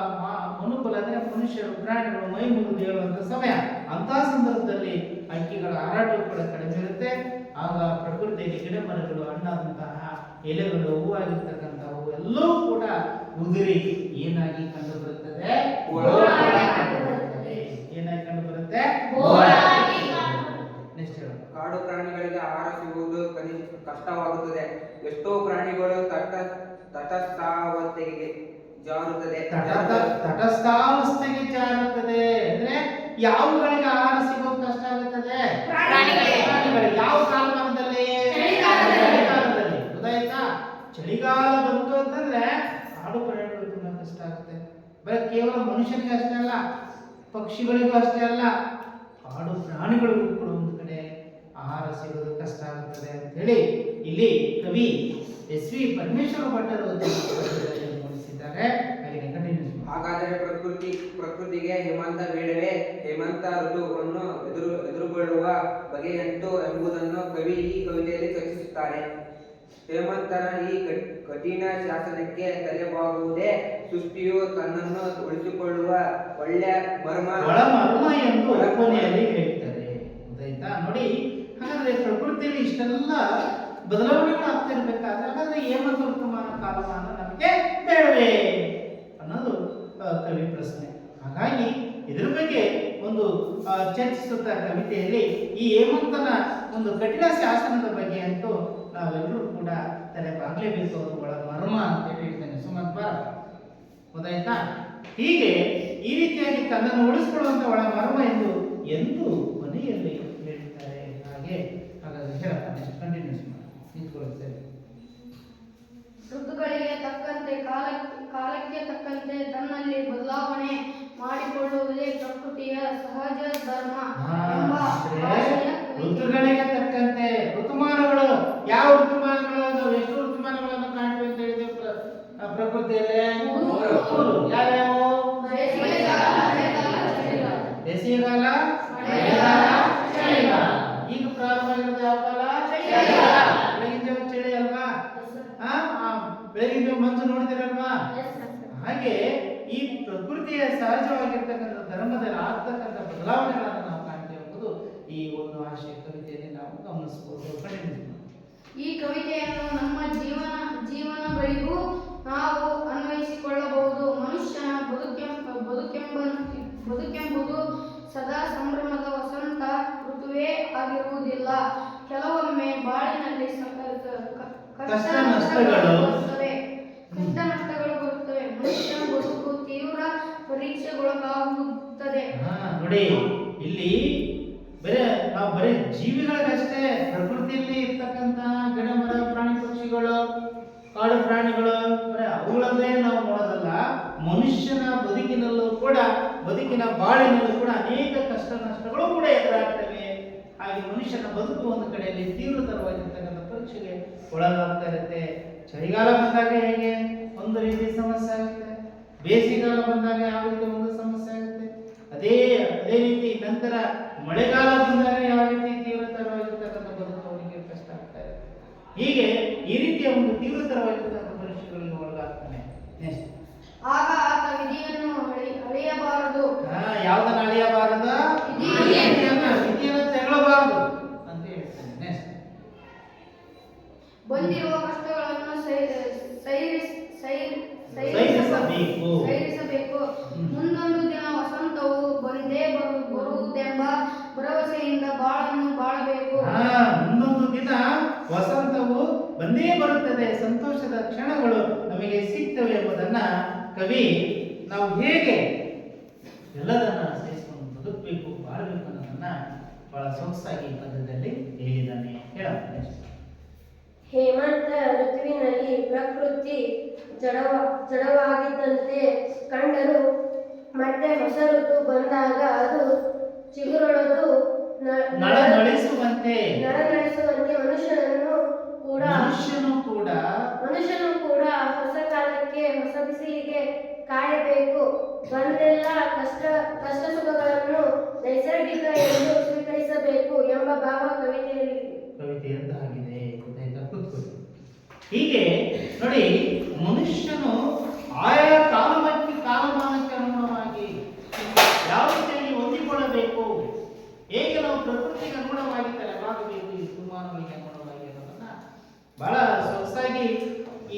ಮನುಕುಲ ಅಂದ್ರೆ ಮನುಷ್ಯರು, ಪ್ರಾಣಿಗಳು ಮೈ ಮುಗಿದು ಹೇಳುವಂತ ಸಮಯ. ಅಂತ ಸಂದರ್ಭದಲ್ಲಿ ಹಕ್ಕಿಗಳ ಹಾರಾಟವು ಕೂಡ ಕಡಿಮೆ ಇರುತ್ತೆ. ಆಗ ಪ್ರಕೃತಿಯಲ್ಲಿ ಗಿಡ ಮರಗಳು, ಹಣ್ಣಾದಂತಹ ಎಲೆಗಳು, ಹೂವಾಗಿರ್ತಕ್ಕಂಥವು ಎಲ್ಲವೂ ಕೂಡ ಉದುರಿ ಏನಾಗಿ ಕಂಡು ಬರುತ್ತದೆ? ಏನಾಗಿ ಕಂಡು ಬರುತ್ತೆ? ಕಾಡು ಪ್ರಾಣಿಗಳಿಗೆ ಆಹಾರ ಸಿಗುವುದು ಕಷ್ಟವಾಗುತ್ತದೆ. ಎಷ್ಟೋ ಪ್ರಾಣಿಗಳು ತಟಸ್ಥಾವಸ್ಥೆಗೆ ಜಾರುತ್ತದೆ. ಅಂದ್ರೆ ಯಾವುಗಳಿಗೆ ಆಹಾರ ಸಿಗೋದು ಕಷ್ಟ ಆಗುತ್ತದೆ? ಯಾವ ಕಾಲಮಾನದಲ್ಲಿ? ಚಳಿಗಾಲದಲ್ಲಿ. ಗೊತ್ತಾಯ್ತಾ? ಚಳಿಗಾಲ ಬಂತು ಅಂತಂದ್ರೆ ಕಾಡು ಪ್ರಾಣಿಗಳು ತುಂಬಾ ಕಷ್ಟ ಆಗುತ್ತೆ. ಬರೀ ಕೇವಲ ಮನುಷ್ಯನಿಗೆ ಅಷ್ಟೇ ಅಲ್ಲ, ಪಕ್ಷಿಗಳಿಗೂ ಅಷ್ಟೇ ಅಲ್ಲ, ಕಾಡು ಪ್ರಾಣಿಗಳಿಗೂ ಕೂಡ ಒಂದು ಕಡೆ ಆಹಾರ ಸಿಗೋದು ಕಷ್ಟ ಆಗುತ್ತದೆ ಅಂತ ಹೇಳಿ ಇಲ್ಲಿ ಕವಿ ಎಸ್.ವಿ. ಪರಮೇಶ್ವರ ಭಟ್ಟರು ಮೂಡಿಸಿದ್ದಾರೆ. ಹಾಗಾದರೆ ಪ್ರಕೃತಿಗೆ ಹೇಮಂತ ಬೇಡವೇ? ಹೇಮಂತ ಋತುವನ್ನು ಎದುರುಗೊಳ್ಳುವ ಬಗೆಯಂಟು ಎಂಬುದನ್ನು ಕವಿ ಈ ಕವಿತೆಯಲ್ಲಿ ಚರ್ಚಿಸುತ್ತಾರೆ. ಹೇಮಂತನ ಈ ಕಠಿಣ ಶಾಸನಕ್ಕೆ ತಲೆಬಾಗುವುದೇ ಸೃಷ್ಟಿಯು ತನ್ನನ್ನು ಉಳಿಸಿಕೊಳ್ಳುವ ಒಳ್ಳೆಯ ಮರ್ಮ ಎಂದು ಕೊನೆಯಲ್ಲಿ ಹೇಳ್ತಾರೆ. ಗೊತ್ತಾಯ್ತಾ? ನೋಡಿ, ಹಾಗಾದ್ರೆ ಪ್ರಕೃತಿಯಲ್ಲಿ ಇಷ್ಟೆಲ್ಲ ಬದಲಾವಣೆಗಳು ಆಗ್ತಿರ್ಬೇಕಾದ್ರೆ ಹಾಗಾದ್ರೆ ಹೇಮಂತ ಋತುಮಾನ ಕಾಲಮಾನ ನಮಗೆ ಬೇಡವೇ ಅನ್ನೋದು ಕವಿ ಪ್ರಶ್ನೆ. ಹಾಗಾಗಿ ಇದರ ಬಗ್ಗೆ ಒಂದು ಚರ್ಚಿಸುತ್ತಾ ಕವಿತೆಯಲ್ಲಿ ಈ ಹೇಮಂತನ ಒಂದು ಕಠಿಣ ಶಾಸನದ ಬಗ್ಗೆ ಅಂತೂ ನಾವೆಲ್ಲರೂ ಕೂಡ ತಲೆ ಬಾಗ್ಲೇಬೇಕು. ಅದು ಒಳ ಮರ್ಮ ಅಂತ ಹೇಳ್ತಾನೆ ಸುಮಂತ್ ಬಾರ. ಗೊತ್ತಾಯ್ತಾ? ಹೀಗೆ ಈ ರೀತಿಯಾಗಿ ತನ್ನನ್ನು ಉಳಿಸಿಕೊಳ್ಳುವಂತ ಒಳ ಮರ್ಮ ಎಂದು ಕೊನೆಯಲ್ಲಿ ಹೇಳ್ತಾರೆ. ಹಾಗಾದ್ರೆ ಹೇಳ್ತಾನೆ, ಕಂಟಿನ್ಯೂಸ್ ಮಾಡಿ ನಿಂತ್ಕೊಳ್ಳುತ್ತೇವೆ. ಋತುಗಳಿಗೆ ತಕ್ಕಂತೆ ಕಾಲಕ್ಕೆ ತಕ್ಕಂತೆ ತನ್ನಲ್ಲಿ ಬದಲಾವಣೆ ಮಾಡಿಕೊಳ್ಳುವುದೇ ಪ್ರಕೃತಿಯ ಸಹಜ ಧರ್ಮ ಎಂಬ ಋತುಗಳಿಗೆ ತಕ್ಕಂತೆ ಋತುಮಾನಗಳು. ಯಾವ ಋತುಮಾನಗಳು? ನಾವು ಎಷ್ಟು ಋತುಮಾನಗಳನ್ನು ಕಾಣ್ತೀವಿ ಅಂತ ಹೇಳಿದ್ವಿ ಪ್ರಕೃತಿಯಲ್ಲಿ? ಯಾವ್ಯಾವು? ಬೇಸಿಗೆಗಾಲ, ಮಳೆಗಾಲ, ಚಳಿಗಾಲ. ಈಗ ಪ್ರಾರಂಭ ಆಗಿರೋದು ಯಾವ ಕಾಲ? ಬೆಳಗಿನ ಜಾವ ಚಳಿ ಅಲ್ವಾ? ಬೆಳಗಿನ ಜಾವ ಮಂಜು ನೋಡಿದಿರಲ್ವಾ? ಹಾಗೆ ಈ ಪ್ರಕೃತಿಯ ಸಹಜವಾಗಿರ್ತಕ್ಕಂಥ ಧರ್ಮದಲ್ಲಿ ಆಗ್ತಕ್ಕಂಥ ಬದಲಾವಣೆಗಳನ್ನು ನಾವು ಕಾಣ್ತೇವೆ ಎಂಬುದು ಈ ಒಂದು ಆಶಯ ಕವಿತೆಯಲ್ಲಿ ನಾವು ಗಮನಿಸಬಹುದು. ಈ ಕವಿತೆಯನ್ನು ನಮ್ಮ ಜೀವನಗಳಿಗೂ ನಾವು ಅನ್ವಯಿಸಿಕೊಳ್ಳಬಹುದು. ಮನುಷ್ಯನ ಬದುಕೆಂಬುದು ಸದಾ ಸಂಭ್ರಮದ ವಸಂತ ಋತುವೇ ಆಗಿರುವುದಿಲ್ಲ. ಕೆಲವೊಮ್ಮೆ ಬಾಳಿನಲ್ಲಿ ಕಷ್ಟ ನಷ್ಟಗಳು ಬರುತ್ತವೆ. ಮನುಷ್ಯನ ಬದುಕು ತೀವ್ರ ಪರೀಕ್ಷೆಗೊಳಗಾಗುತ್ತದೆ. ನೋಡಿ, ಇಲ್ಲಿ ನಾವು ಬರೀ ಜೀವಿಗಳಿಗಷ್ಟೇ ಪ್ರಕೃತಿಯಲ್ಲಿ ಇರ್ತಕ್ಕಂತಹ ಗಿಡ ಮರ ಪ್ರಾಣಿ ಪಕ್ಷಿಗಳು ಕಾಡು ಪ್ರಾಣಿಗಳು ಅವುಗಳನ್ನೇ ನಾವು ನೋಡೋದಲ್ಲ, ಮನುಷ್ಯನ ಬದುಕಿನಲ್ಲೂ ಕೂಡ, ಬದುಕಿನ ಬಾಳಿನಲ್ಲೂ ಕೂಡ ಅನೇಕ ಕಷ್ಟ ನಷ್ಟಗಳು ಕೂಡ ಎದುರಾಗ್ತವೆ ಹಾಗೆ ಮನುಷ್ಯನ ಬದುಕು ಒಂದು ಕಡೆಯಲ್ಲಿ ತೀವ್ರತರವಾಗಿರ್ತಕ್ಕಂಥ ಪರೀಕ್ಷೆಗೆ ಒಳಗಾಗ್ತಾ ಇರುತ್ತೆ. ಚಳಿಗಾಲ ಬಂದಾಗ ಹೇಗೆ ಒಂದು ರೀತಿ ಸಮಸ್ಯೆ ಆಗುತ್ತೆ, ಬೇಸಿಗೆಗಾಲ ಬಂದಾಗ ಯಾವ ರೀತಿ ಒಂದು ಸಮಸ್ಯೆ ಆಗುತ್ತೆ, ಅದೇ ರೀತಿ ನಂತರ ಮಳೆಗಾಲ ಬಂದಾಗ ಯಾವ ರೀತಿ ತೀವ್ರತರವಾಗಿರ್ತಕ್ಕಂಥ ಬದುಕು ಅವನಿಗೆ ಕಷ್ಟ ಆಗ್ತಾ ಇದೆ. ಹೀಗೆ ಈ ರೀತಿಯ ಒಂದು ತೀವ್ರತರವಾಗಿರ್ತಕ್ಕಂಥ ಪರೀಕ್ಷೆಗಳಿಗೆ ಒಳಗಾಗ್ತಾನೆ. ನೆಕ್ಸ್ಟ್, ಆಗ ಆತ ವಿಧಿಯನ್ನು ಅಳೆಯಬಾರದು. ಯಾವ್ದನ್ನ ಅಳಿಯಬಾರದ, ವಿಧಿಯನ್ನು ತೆರಳಬಾರದು ಅಂತ ಹೇಳ್ತಾನೆ. ನೆಕ್ಸ್ಟ್, ಬಂದಿರುವ ಕಷ್ಟಗಳನ್ನು ಸೈರಿಸಬೇಕು. ಮುಂದೊಂದು ದಿನ ವಸಂತವು ಬಂದೇ ಬರುವುದೆಂಬ ಭರವಸೆಯಿಂದ ಬಾಳನ್ನು ಬಾಳಬೇಕು. ಮುಂದೊಂದು ದಿನ ವಸಂತವು ಬಂದೇ ಬರುತ್ತದೆ, ಸಂತೋಷದ ಕ್ಷಣಗಳು ನಮಗೆ ಸಿಗ್ತವೆ ಎಂಬುದನ್ನ ಕವಿ ನಾವು ಹೇಗೆ ಎಲ್ಲದನ್ನ ಸಹಿಸಿಕೊಂಡು ಬದುಕಬೇಕು, ಬಾಳಬೇಕು ಅನ್ನೋದನ್ನ ಬಹಳ ಸೊಗಸಾಗಿ ಪದ್ಯದಲ್ಲಿ ಹೇಳಿದ್ದಾನೆ. ಹೇಳೋಣ. ಹೇಮಂತ ಋತುವಿನಲ್ಲಿ ಪ್ರಕೃತಿ ಜಡವಾಗಿದ್ದಂತೆ ಕಂಡರೂ ಮತ್ತೆ ಹೊಸ ಋತು ಬಂದಾಗ ಅದು ಚಿಗುರೊಡೆದು ನಳನಳಿಸುವಂತೆ ಮನುಷ್ಯನು ಕೂಡ ಹೊಸ ಕಾಲಕ್ಕೆ ಹೊಸ ಬಿಸಿಲಿಗೆ ಕಾಯಬೇಕು. ಬಂದೆಲ್ಲ ಕಷ್ಟ ಸುಖಗಳನ್ನು ನೈಸರ್ಗಿಕ ಎಂದು ಸ್ವೀಕರಿಸಬೇಕು ಎಂಬ ಭಾವ ಕವಿತೆಯಂತ ಆಗಿದೆ. ಹೀಗೆ ನೋಡಿ, ಮನುಷ್ಯನು ಆಯಾ ಕಾಲಮಾನಕ್ಕೆ ಅನುಗುಣವಾಗಿ ಯಾವ ರೀತಿಯಾಗಿ ಹೊಂದಿಕೊಳ್ಳಬೇಕು, ಹೇಗೆ ನಾವು ಪ್ರಕೃತಿಗೆ ಅನುಗುಣವಾಗಿ ತಲೆಬಾಗಬೇಕು, ಈ ಋತುಮಾನಗಳಿಗೆ ಅನುಗುಣವಾಗಿ ಅನ್ನೋದನ್ನ ಬಹಳ ಸೊಗಸಾಗಿ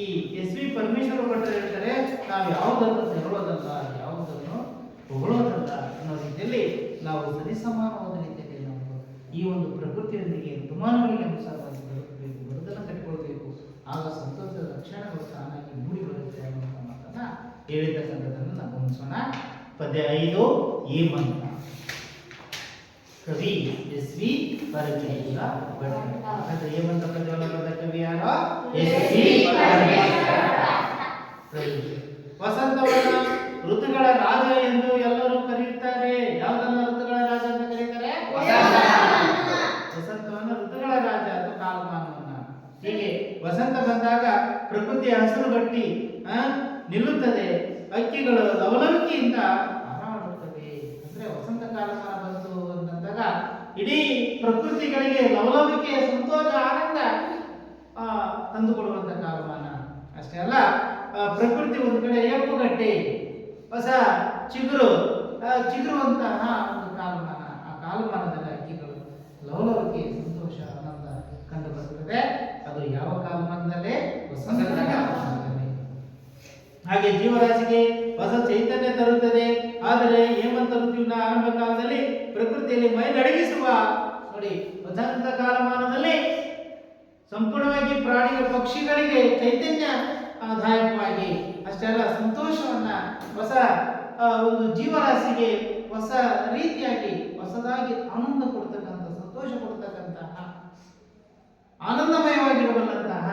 ಈ ಎಸ್ ವಿ ಪರಮೇಶ್ವರ ಭಟ್ರು ಹೇಳ್ತಾರೆ. ನಾವು ಯಾವುದನ್ನು ತೆರಳೋದಲ್ಲ, ಯಾವುದನ್ನು ಹೊಗಳೋದಲ್ಲ ಅನ್ನೋ ರೀತಿಯಲ್ಲಿ ನಾವು ಸರಿಸಮಾನವಾದ ರೀತಿಯಲ್ಲಿ ನಾವು ಈ ಒಂದು ಪ್ರಕೃತಿಯೊಂದಿಗೆ ಋತುಮಾನಗಳಿಗೆ ಅನುಸಾರವಾಗಿ ಬದುಕಬೇಕು, ಬದುಕನ್ನು ಕಟ್ಟಿಕೊಳ್ಬೇಕು. ಆಗ ಸಂತೋಷದ ಲಕ್ಷಣಗಳು ತಾನಾಗಿ ಮೂಡಿ ಬರುತ್ತೆ ಅನ್ನುವಂಥ ಮಾತನ್ನ ಹೇಳಿರ್ತಕ್ಕಂಥದ್ದನ್ನು ನಾವು ಗಮನಿಸೋಣ. ಪದ್ಯ 5 ಹೇಮಂತ. ಕವಿ ಎಸ್ ವಿ ಪರಮೇಶ್ವರ ಭಟ್ರು. ಹೇಮಂತ ಪದ್ಯವನ್ನು ಬರೆದ ಕವಿ ಯಾರು? S V Parameshwara. ವಸಂತವನ್ನ ಋತುಗಳ ರಾಜ ಎಂದು ಎಲ್ಲರೂ ಕರೆಯುತ್ತಾರೆ. ಯಾವುದನ್ನ ಋತುಗಳ ರಾಜ ಅಂತ ಕರೀತಾರೆ? ವಸಂತವನ್ನ ಋತುಗಳ ರಾಜ ಅಥವಾ ಕಾಲಮಾನವನ್ನ. ಹೀಗೆ ವಸಂತ ಬಂದಾಗ ಪ್ರಕೃತಿಯ ಹಸಿರುಗಟ್ಟಿ ನಿಲ್ಲುತ್ತದೆ, ಹಕ್ಕಿಗಳು ಲವಲವಿಕೆಯಿಂದ ಹಾರಾಡುತ್ತವೆ. ಅಂದ್ರೆ ವಸಂತ ಕಾಲಮಾನ ಬಂತು ಅಂತಂದಾಗ ಇಡೀ ಪ್ರಕೃತಿಗಳಿಗೆ ಲವಲವಿಕೆಯ ಸಂತೋಷ, ಆನಂದ ತಂದುಕೊಡುವಂತ ಕಾಲಮಾನ. ಅಷ್ಟೇ ಅಲ್ಲ, ಪ್ರಕೃತಿ ಒಂದು ಕಡೆ ಎಪ್ಪುಗಟ್ಟಿ ಹೊಸ ಚಿಗುರುವಂತಹ ಒಂದು ಕಾಲಮಾನ. ಆ ಕಾಲಮಾನದಲ್ಲಿ ಹಕ್ಕಿಗಳು ಲವಲವಿಕೆ, ಸಂತೋಷ, ಆನಂದ ಕಂಡು ಬರುತ್ತದೆ. ಅದು ಯಾವ ಕಾಲಮಾನದಲ್ಲಿ? ವಸಂತ ಕಾಲಮಾನದಲ್ಲಿ. ಹಾಗೆ ಜೀವರಾಶಿಗೆ ಹೊಸ ಚೈತನ್ಯ ತರುತ್ತದೆ. ಆದರೆ ಹೇಮಂತ ಋತುವಿನ ಆರಂಭ ಕಾಲದಲ್ಲಿ ಪ್ರಕೃತಿಯಲ್ಲಿ ಮೈ ನಡಗಿಸುವ ನೋಡಿ, ವಸಂತ ಕಾಲಮಾನದಲ್ಲಿ ಸಂಪೂರ್ಣವಾಗಿ ಪ್ರಾಣಿಗಳ ಪಕ್ಷಿಗಳಿಗೆ ಚೈತನ್ಯ ದಾಯಕವಾಗಿ, ಅಷ್ಟೇ ಅಲ್ಲ ಸಂತೋಷವನ್ನ, ಹೊಸ ಒಂದು ಜೀವರಾಶಿಗೆ ಹೊಸ ರೀತಿಯಾಗಿ ಹೊಸದಾಗಿ ಆನಂದ ಕೊಡ್ತಕ್ಕಂಥ, ಸಂತೋಷ ಕೊಡ್ತಕ್ಕಂತಹ, ಆನಂದಮಯವಾಗಿರಬಲ್ಲಂತಹ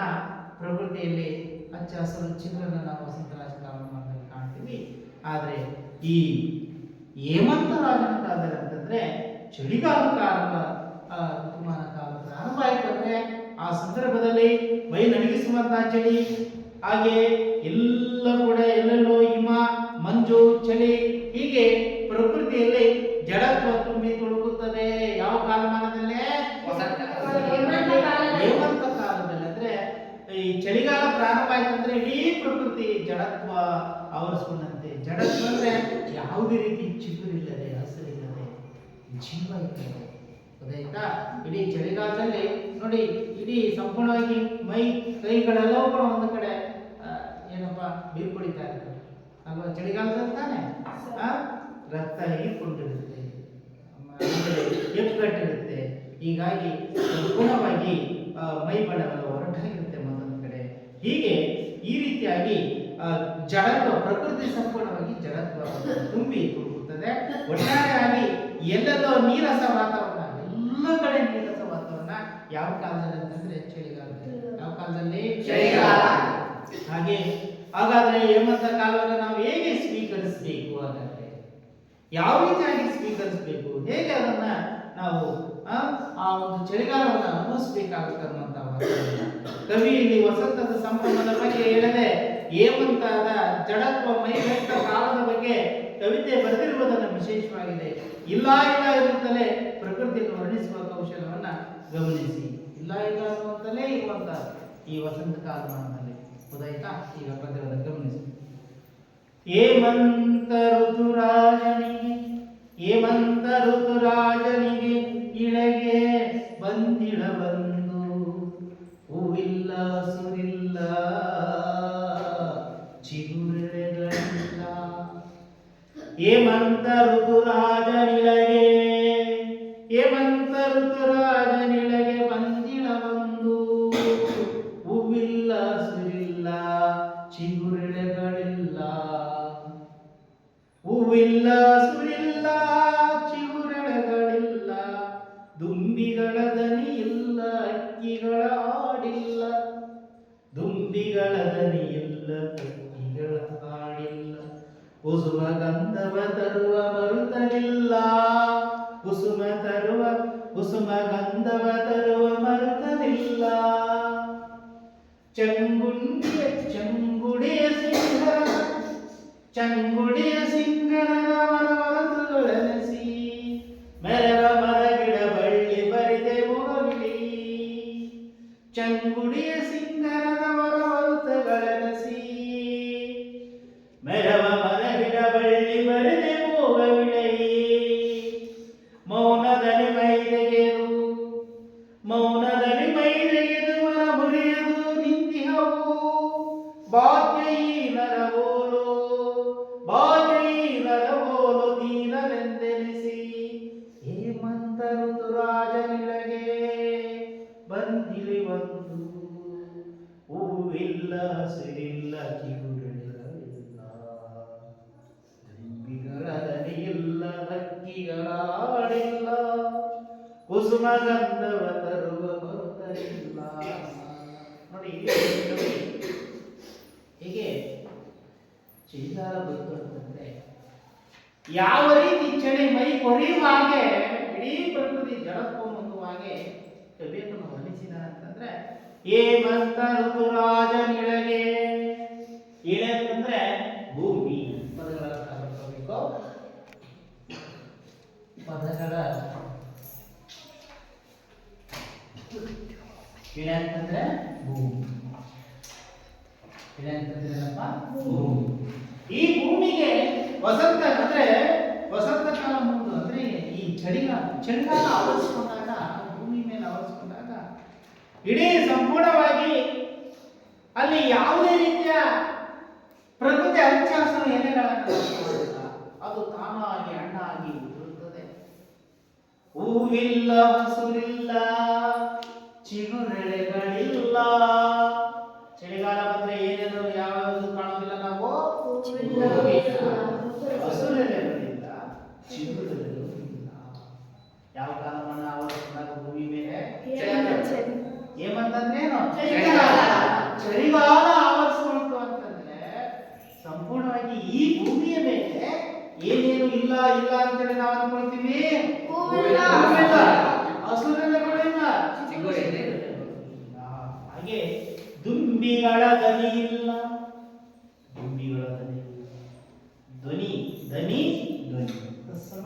ಪ್ರಕೃತಿಯಲ್ಲಿ ಹಚ್ಚ ಹಸಿರು ಚಿತ್ರವನ್ನು ನಾವು ವಸಂತ ರಾಜ ಕಾಲಮಾನದಲ್ಲಿ ಕಾಣ್ತೀವಿ. ಆದರೆ ಈ ಹೇಮಂತ ರಾಜನ ಕಾಲದಲ್ಲಿ ಅಂತಂದ್ರೆ ಚಳಿಗಾಲ ಕಾಲದ ಋತುಮಾನ ಕಾಲ ಪ್ರಾರಂಭ ಆಯ್ತು. ಅಂದ್ರೆ ಆ ಸಂದರ್ಭದಲ್ಲಿ ಮೈ ನಡಗಿಸುವಂತಹ ಚಳಿ, ಹಾಗೆ ಎಲ್ಲ ಕೂಡ ಎಲ್ಲೆಲ್ಲೋ ಹಿಮ, ಮಂಜು, ಚಳಿ, ಹೀಗೆ ಪ್ರಕೃತಿಯಲ್ಲಿ ಜಡತ್ವ ತುಂಬಿ ತುಳುಕುತ್ತದೆ. ಯಾವ ಕಾಲಮಾನದಲ್ಲೇ? ಹೇಮಂತ ಕಾಲದಲ್ಲಿ. ಅಂದ್ರೆ ಈ ಚಳಿಗಾಲ ಪ್ರಾರಂಭ ಆಯ್ತು ಅಂದ್ರೆ ಇಡೀ ಪ್ರಕೃತಿ ಜಡತ್ವ ಆವರಿಸಿಕೊಂಡಂತೆ. ಜಡತ್ವ ಅಂದ್ರೆ ಯಾವುದೇ ರೀತಿ ಚಿಗುರಿಲ್ಲದೆ, ಹಸಿರಿಲ್ಲದೆ, ಜೀವ ಇಲ್ಲದೆ. ಗೊತ್ತಾಯ್ತಾ? ಇಡೀ ಚಳಿಗಾಲದಲ್ಲಿ ನೋಡಿ, ಇಡೀ ಸಂಪೂರ್ಣವಾಗಿ ಮೈ ಕೈಗಳೆಲ್ಲವೂ ಕೂಡ ಒಂದು ಕಡೆ ಏನಪ್ಪಾ ಬೀರ್ಕೊಡಿತಾ ಇರ್ತದೆ ಅಲ್ವಾ? ಚಳಿಗಾಲದಲ್ಲಿ ತಾನೆ ರಕ್ತ ಹೀರ್ಕೊಂಡಿರುತ್ತೆ, ಎಪ್ಪುಗಟ್ಟಿರುತ್ತೆ. ಹೀಗಾಗಿ ಸಂಪೂರ್ಣವಾಗಿ ಮೈ ಬಣ್ಣವೆಲ್ಲ ಹೊರಟಾಗಿರುತ್ತೆ ಮತ್ತೊಂದು ಕಡೆ. ಹೀಗೆ ಈ ರೀತಿಯಾಗಿ ಜಡತ್ವ, ಪ್ರಕೃತಿ ಸಂಪೂರ್ಣವಾಗಿ ಜಡತ್ವ ತುಂಬಿ ತುಳುಕುತ್ತದೆ. ಒಟ್ಟಾರೆಯಾಗಿ ಎಲ್ಲೆಲ್ಲೋ ನೀರಸ ವಾತಾವರಣ, ಎಲ್ಲ ಕಡೆ ನೀರಸ ವಾತಾವರಣ. ಯಾವ ಕಾಲದಲ್ಲಿ ಅಂತಂದ್ರೆ ಚಳಿಗಾಲದಲ್ಲಿ. ಯಾವ ಕಾಲದಲ್ಲಿ? ಚಳಿಗಾಲ. ಹಾಗಾದ್ರೆ ಹೇಮಂತ ಕಾಲವನ್ನು ನಾವು ಹೇಗೆ ಸ್ವೀಕರಿಸಬೇಕು? ಹಾಗಾದ್ರೆ ಯಾವ ರೀತಿಯಾಗಿ ಸ್ವೀಕರಿಸಬೇಕು, ಹೇಗೆ ಅದನ್ನ ನಾವು ಆ ಒಂದು ಚಳಿಗಾಲವನ್ನು ಅನುಭವಿಸಬೇಕಾಗುತ್ತೆ ಅನ್ನುವಂಥ ವಾತಾವರಣ. ಕವಿ ಇಲ್ಲಿ ವಸಂತದ ಸಂಭ್ರಮದ ಬಗ್ಗೆ ಹೇಳದೆ ಹೇಮಂತಾದ ಜಡತ್ವ ಮೈವೆಟ್ಟ ಕಾಲದ ಬಗ್ಗೆ ಕವಿತೆ ಬರೆದಿರುವುದನ್ನು ವಿಶೇಷವಾಗಿದೆ. ಇಲ್ಲ ಇರುತ್ತಲೇ ಪ್ರಕೃತಿಯನ್ನು ವರ್ಣಿಸುವ ಕೌಶಲ್ಯವನ್ನ ಗಮನಿಸಿ. ಇಲ್ಲ ಅನ್ನುವಂತಲೇ ಇರುವಂತ ಈ ವಸಂತ ಕಾಲಮಾನದಲ್ಲಿ ಗೊತ್ತಾಯ್ತಾ? ಈಗ ಪದ್ಯವನ್ನು ಗಮನಿಸಿ. ಹೇಮಂತ ಋತುರಾಜನಿಗೆ ಇಳೆಗೆ ಬಂದಿಳ ಬಂದು ಹೂವಿಲ್ಲ ಸುರಿಲ್ಲ ಚಿಗುರೆಳೆಗಳಿಲ್ಲ. ಹೇಮಂತ ಋತುರಾಜನಿಳಗೆ ಬಂದಿಳ ಬಂದು ಹೂವಿಲ್ಲ ಸುರಿಲ್ಲ ಚಿಗುರೆಳೆಗಳಿಲ್ಲ. ಹೂವಿಲ್ಲ ಸುರಿಲ್ಲ ಚಿಗುರೆಳೆಗಳಿಲ್ಲ. ದುಂಬಿಗಳ ದನಿ ಇಲ್ಲ ಅಕ್ಕಿಗಳ ಹಾಡಿಲ್ಲ. ದುಂಬಿಗಳ ದನಿ ಇಲ್ಲ ಅಕ್ಕಿಗಳ ಹಾಡಿಲ್ಲ. ಕುಸುಮ ಗಂಧವ ತರುವ ಮರುತನಿಲ್ಲ. ಕುಸುಮ ಗಂಧವ ತರುವ ಮರುತನಿಲ್ಲ. ಚಂಗುಡಿಯ ಸಿಂಗರದ ಮರವರತುಗಳೆನಸಿ ಮೆರವ ಮರಗಿಡ ಬಳ್ಳಿ ಬರಿದೆ ಮೊಗವಿಳಿ. ಚಂಗುಡಿಯ ಸಿಂಗರದ ಮರವರತುಗಳೆನಸಿ ಮೆರವ ಮರಗಿಡ ಬಳ್ಳಿ ಬರಿದೆ ಮೊಗವಿಳಿ. ಮೌನದಲ್ಲಿ ಮೈದೆಗೆದು ಮರ ಮುರಿಯದು ನಿಂತಿಹವು. ಭಾಗ್ಯಹೀನರ ಬೋಲು ದೀನರೆಂದೆನಿಸಿ. ಹೇಮಂತ ಋತುರಾಜನಿಳಗೆ ಬಂದಿಳಿ ಬಂದು ಹೂವಿಲ್ಲ ಸಿರಿಲ್ಲ ಚಿಗುರೆಳೆಗಳಿಲ್ಲ. ದುಂಬಿಗಳ ದನಿಯಿಲ್ಲ ಹಕ್ಕಿಗಳ ಹಾಡಿಲ್ಲ. ಕುಸುಮ ಗಂಧವ ತರುವ ಮರುತನಿಲ್ಲ. ನೋಡಿ ಹೀಗೆ ಚಳಿಗಾಲ ಬಂತು ಅಂತಂದ್ರೆ ಯಾವ ರೀತಿ ಚಳಿ ಮೈ ಕೊರೆಯುವ ಹಾಗೆ ಇಡೀ ಪ್ರಕೃತಿ ಜಡತ್ವ ಹೊಂದುವ ಹಾಗೆ ಕವಿಯನ್ನು ವರ್ಣಿಸಿದ ಅಂತಂದ್ರೆ ಹೇಮಂತ ಋತುರಾಜನಿಳಗೆ. ಇಳೆ ಅಂತಂದ್ರೆ ಭೂಮಿ. ಪದಗಳ ಅರ್ಥ ಮಾಡ್ಕೋಬೇಕು. ಪದಗಳ ಇಳೆ ಅಂತಂದ್ರೆ ಭೂಮಿ. ಇಳೆ ಅಂತಂದ್ರೆ ಏನಪ್ಪ? ಭೂಮಿ. ಈ ಭೂಮಿಗೆ ವಸಂತ ಅಂದ್ರೆ ವಸಂತ ಕಾಲ ಮುಂದೆ ಅಂದ್ರೆ ಈ ಚಳಿಗಾಲ ಆವರಿಸಿಕೊಂಡಾಗ ಭೂಮಿ ಮೇಲೆ ಆವರಿಸಿಕೊಂಡಾಗ ಇಡೀ ಸಂಪೂರ್ಣವಾಗಿ ಅಲ್ಲಿ ಯಾವುದೇ ರೀತಿಯ ಪ್ರಕೃತಿ ಹಚ್ಚಹಸಿರು ಎಲೆಗಳನ್ನು ಅದು ತಾನಾಗಿ ಹಣ್ಣಾಗಿ ಉದುರುತ್ತದೆ. ಹೂವಿಲ್ಲ ಹಸುರಿಲ್ಲ ಚಿಗುರೆಳೆಗಳಿಲ್ಲ. ಚಳಿಗಾಲ ಬಂದ್ರೆ ಏನೇನು ಯಾವ್ಯಾವುದು ಕಾಣೋದಿಲ್ಲ ನಾವು? ಹಸುರೆಲೆಗಳಿಲ್ಲ, ಚಿಗುರೆಲೆಗಳು ಇಲ್ಲ. ಯಾವ ಕಾಲವನ್ನು ಆವರಿಸಿದಾಗ ಭೂಮಿ ಮೇಲೆ ಏಮಂತಂದ್ರೇನು? ಚಳಿಗಾಲ ಆವರಿಸಿಕೊಳ್ತು ಅಂತಂದ್ರೆ ಸಂಪೂರ್ಣವಾಗಿ ಈ ಭೂಮಿಯ ಮೇಲೆ ಏನೇನು ಇಲ್ಲ ಅಂತೇಳಿ ನಾವು ಅನ್ಕೊಳ್ತೀವಿ. ಹಸುರೆಲೆಗಳಿಲ್ಲ, ಹಾಗೆ ದುಂಬಿಗಳ ದನಿ ಇಲ್ಲ. ದುಂಬಿಗಳ ಧ್ವನಿ ತತ್ಸಮ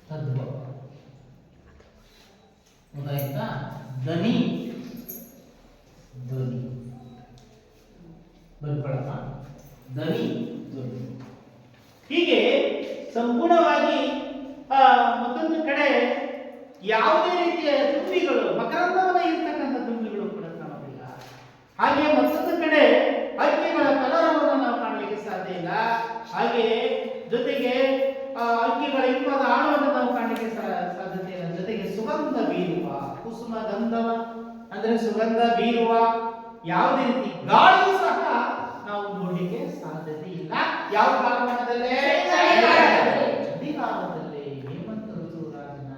ತದ್ಭವ. ಗೊತ್ತಾಯ್ತಾ? ಧ್ವನಿ ಬರ್ಕೊಳಮ್ಮ. ಧ್ವನಿ ಹೀಗೆ ಸಂಪೂರ್ಣವಾಗಿ ಮತ್ತೊಂದು ಕಡೆ ಯಾವುದೇ ರೀತಿಯ ದುಂಬಿಗಳು ಮಕರಂದವನ್ನ ಇರ್ತಕ್ಕಂಥ ದುಂಬಿಗಳು ಕೂಡ ಕಾಣೋದಿಲ್ಲ. ಹಾಗೆ ಮತ್ತೊಂದು ಕಡೆ ಹಕ್ಕಿಗಳ ಕಲರವನ್ನು ನಾವು ಕಾಣಲಿಕ್ಕೆ ಸಾಧ್ಯ ಇಲ್ಲ. ಹಾಗೆ ಜೊತೆಗೆ ಹಕ್ಕಿಗಳ ಇಂಪಾದ ಆಳವನ್ನು ನಾವು ಕಾಣಲಿಕ್ಕೆ ಸಾಧ್ಯತೆ ಇಲ್ಲ. ಜೊತೆಗೆ ಸುಗಂಧ ಬೀರುವ ಕುಸುಮ ಗಂಧವ ಅಂದ್ರೆ ಸುಗಂಧ ಬೀರುವ ಯಾವುದೇ ರೀತಿ ಗಾಳಿಯೂ ಸಹ ನಾವು ನೋಡಲಿಕ್ಕೆ ಸಾಧ್ಯತೆ ಇಲ್ಲ. ಯಾವ ಕಾಲಮಾನದಲ್ಲೇ? ಚಳಿಗಾಲದಲ್ಲಿ. ಹೇಮಂತ ಋತುರಾಜನ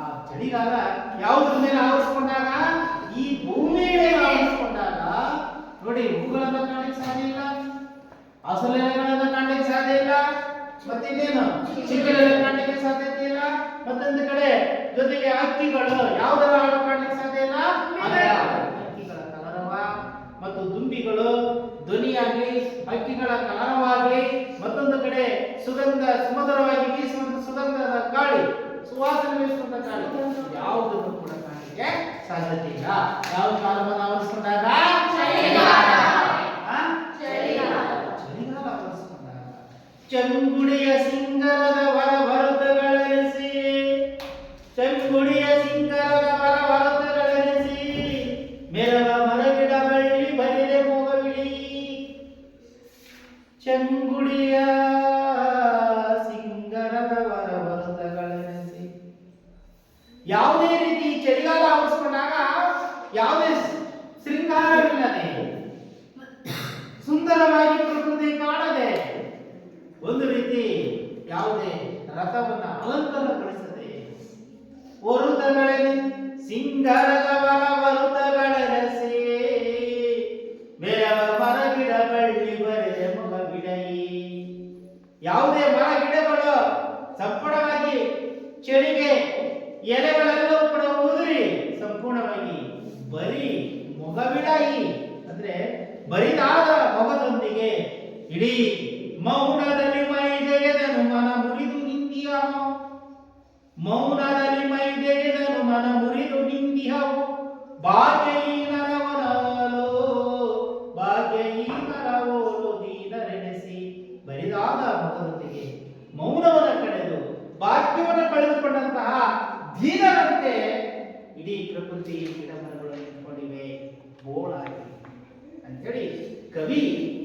ಆ ಚಳಿಗಾಲ ಯಾವುದ್ರ ಮೇಲೆ ಆವರಿಸಿಕೊಂಡಾಗ? ಈ ಭೂಮಿ ಮೇಲೆ ಆವರಿಸಿಕೊಂಡಾಗ ನೋಡಿ ಹೂಗಳನ್ನು ಕಾಣಲಿಕ್ಕೆ ಸಾಧ್ಯ ಇಲ್ಲ. ಹಸುಳೆಲೆಗಳನ್ನ ಕಾಣಲಿಕ್ಕೆ ಸಾಧ್ಯ ಇಲ್ಲ, ಮತ್ತಿನ್ನೇನು ಚಿಗುರೆಲೆ ಕಾಣಲಿಕ್ಕೆ ಸಾಧ್ಯತೆ ಇಲ್ಲ, ಮತ್ತೊಂದು ಕಡೆ ಜೊತೆಗೆ ಹಕ್ಕಿಗಳು ಯಾವುದರ ಹಾಡು ಕಾಣಲಿಕ್ಕೆ ಸಾಧ್ಯ ಇಲ್ಲ, ಹಕ್ಕಿಗಳ ಕಲರವ ಮತ್ತು ದುಂಬಿಗಳು ಧ್ವನಿಯಾಗಲಿ ಹಕ್ಕಿಗಳ ಕಲರವಾಗಲಿ, ಮತ್ತೊಂದು ಕಡೆ ಸುಮಧುರವಾಗಿ ಬೀಸುವಂತ ಸುಗಂಧದ ಗಾಳಿ, ಸುವಾಸನೆ ಬೀಸುವಂತ ಗಾಳಿ ಯಾವುದನ್ನು ಕೂಡ ಕಾಣಲಿಕ್ಕೆ ಸಾಧ್ಯತೆ ಇಲ್ಲ. ಯಾವ ಕಾಲವನ್ನು ಆವರಿಸಿಕೊಂಡಾಗ ಚಳಿಗಾಲ ಆವರಿಸಿಕೊಂಡಾಗ. ಚಂಗುಡಿಯ ಸಿಂಗರದ ವರವರುತಗಳೆನಿಸಿ, ಚಂಗುಡಿಯ ಸಿಂಗರದ ವರವರುತಗಳೆನಿಸಿ, ಮೆರವ ಮರಗಿಡ ಬಳ್ಳಿ ಬರಿದೆ ಮೋಗವಿಳಿ. ಚಂಗುಡಿಯ ಸಿಂಗರದ ವರವರುತಗಳೆನಿಸಿ, ಯಾವುದೇ ರೀತಿ ಚಳಿಗಾಲ ಆವರಿಸಿಕೊಂಡಾಗ ಯಾವುದೇ ಶೃಂಗಾರವಿಲ್ಲದೆ ಸುಂದರವಾಗಿ ಪ್ರಕೃತಿ ಕಾಣದೆ ಒಂದು ರೀತಿ ಯಾವುದೇ ರಥವನ್ನ ಅಲಂಕಾರಗೊಳಿಸದೆ ವರುತಗಳಲ್ಲಿ ಸಿಂಗರದ ವರುತಗಳೆನಸಿ, ಬೇರೆಯವರ ಮರ ಗಿಡ ಬಳ್ಳಿ ಬರೆದೆ ಮೊಗ ಬಿಡೈ. ಯಾವುದೇ ಮರ ಗಿಡಗಳು ಸಂಪೂರ್ಣವಾಗಿ ಚಳಿಗೆ ಎಲೆಗಳೆಲ್ಲವೂ ಕೂಡ ಉದುರಿ ಸಂಪೂರ್ಣವಾಗಿ ಬರೀ ಮೊಗವಿಡಾಯಿ ಅಂದ್ರೆ ಬರಿದಾದ ಮೊಗದೊಂದಿಗೆ ಇಡೀ ಮೌನದಲ್ಲಿ ಮೈದೆಗೆದನು ಮನ ಮುರಿದು ನಿಂದಿಯನು, ಮೌನದಲ್ಲಿ ಮೈದೆಗೆದನು ಮನ ಮುರಿದು ನಿಂದಿಹವು. ಭಾಗ್ಯಹೀನರವನಲು ಭಾಗ್ಯಹೀನರವೋಲು ದೀನರೆನೆಸಿ, ಬರಿದಾದ ಮೊಗದೊಂದಿಗೆ ಮೌನವನ್ನು ಕಳೆದು ಭಾಗ್ಯವನ್ನು ಕಳೆದುಕೊಂಡಂತಹ ದೀನರಂತೆ ಇಡೀ ಪ್ರಕೃತಿ ಗಿಡಮರಗಳು ನಿಂತ್ಕೊಂಡಿವೆ ಬೋಳಾಗಿ ಅಂತೇಳಿ ಕವಿ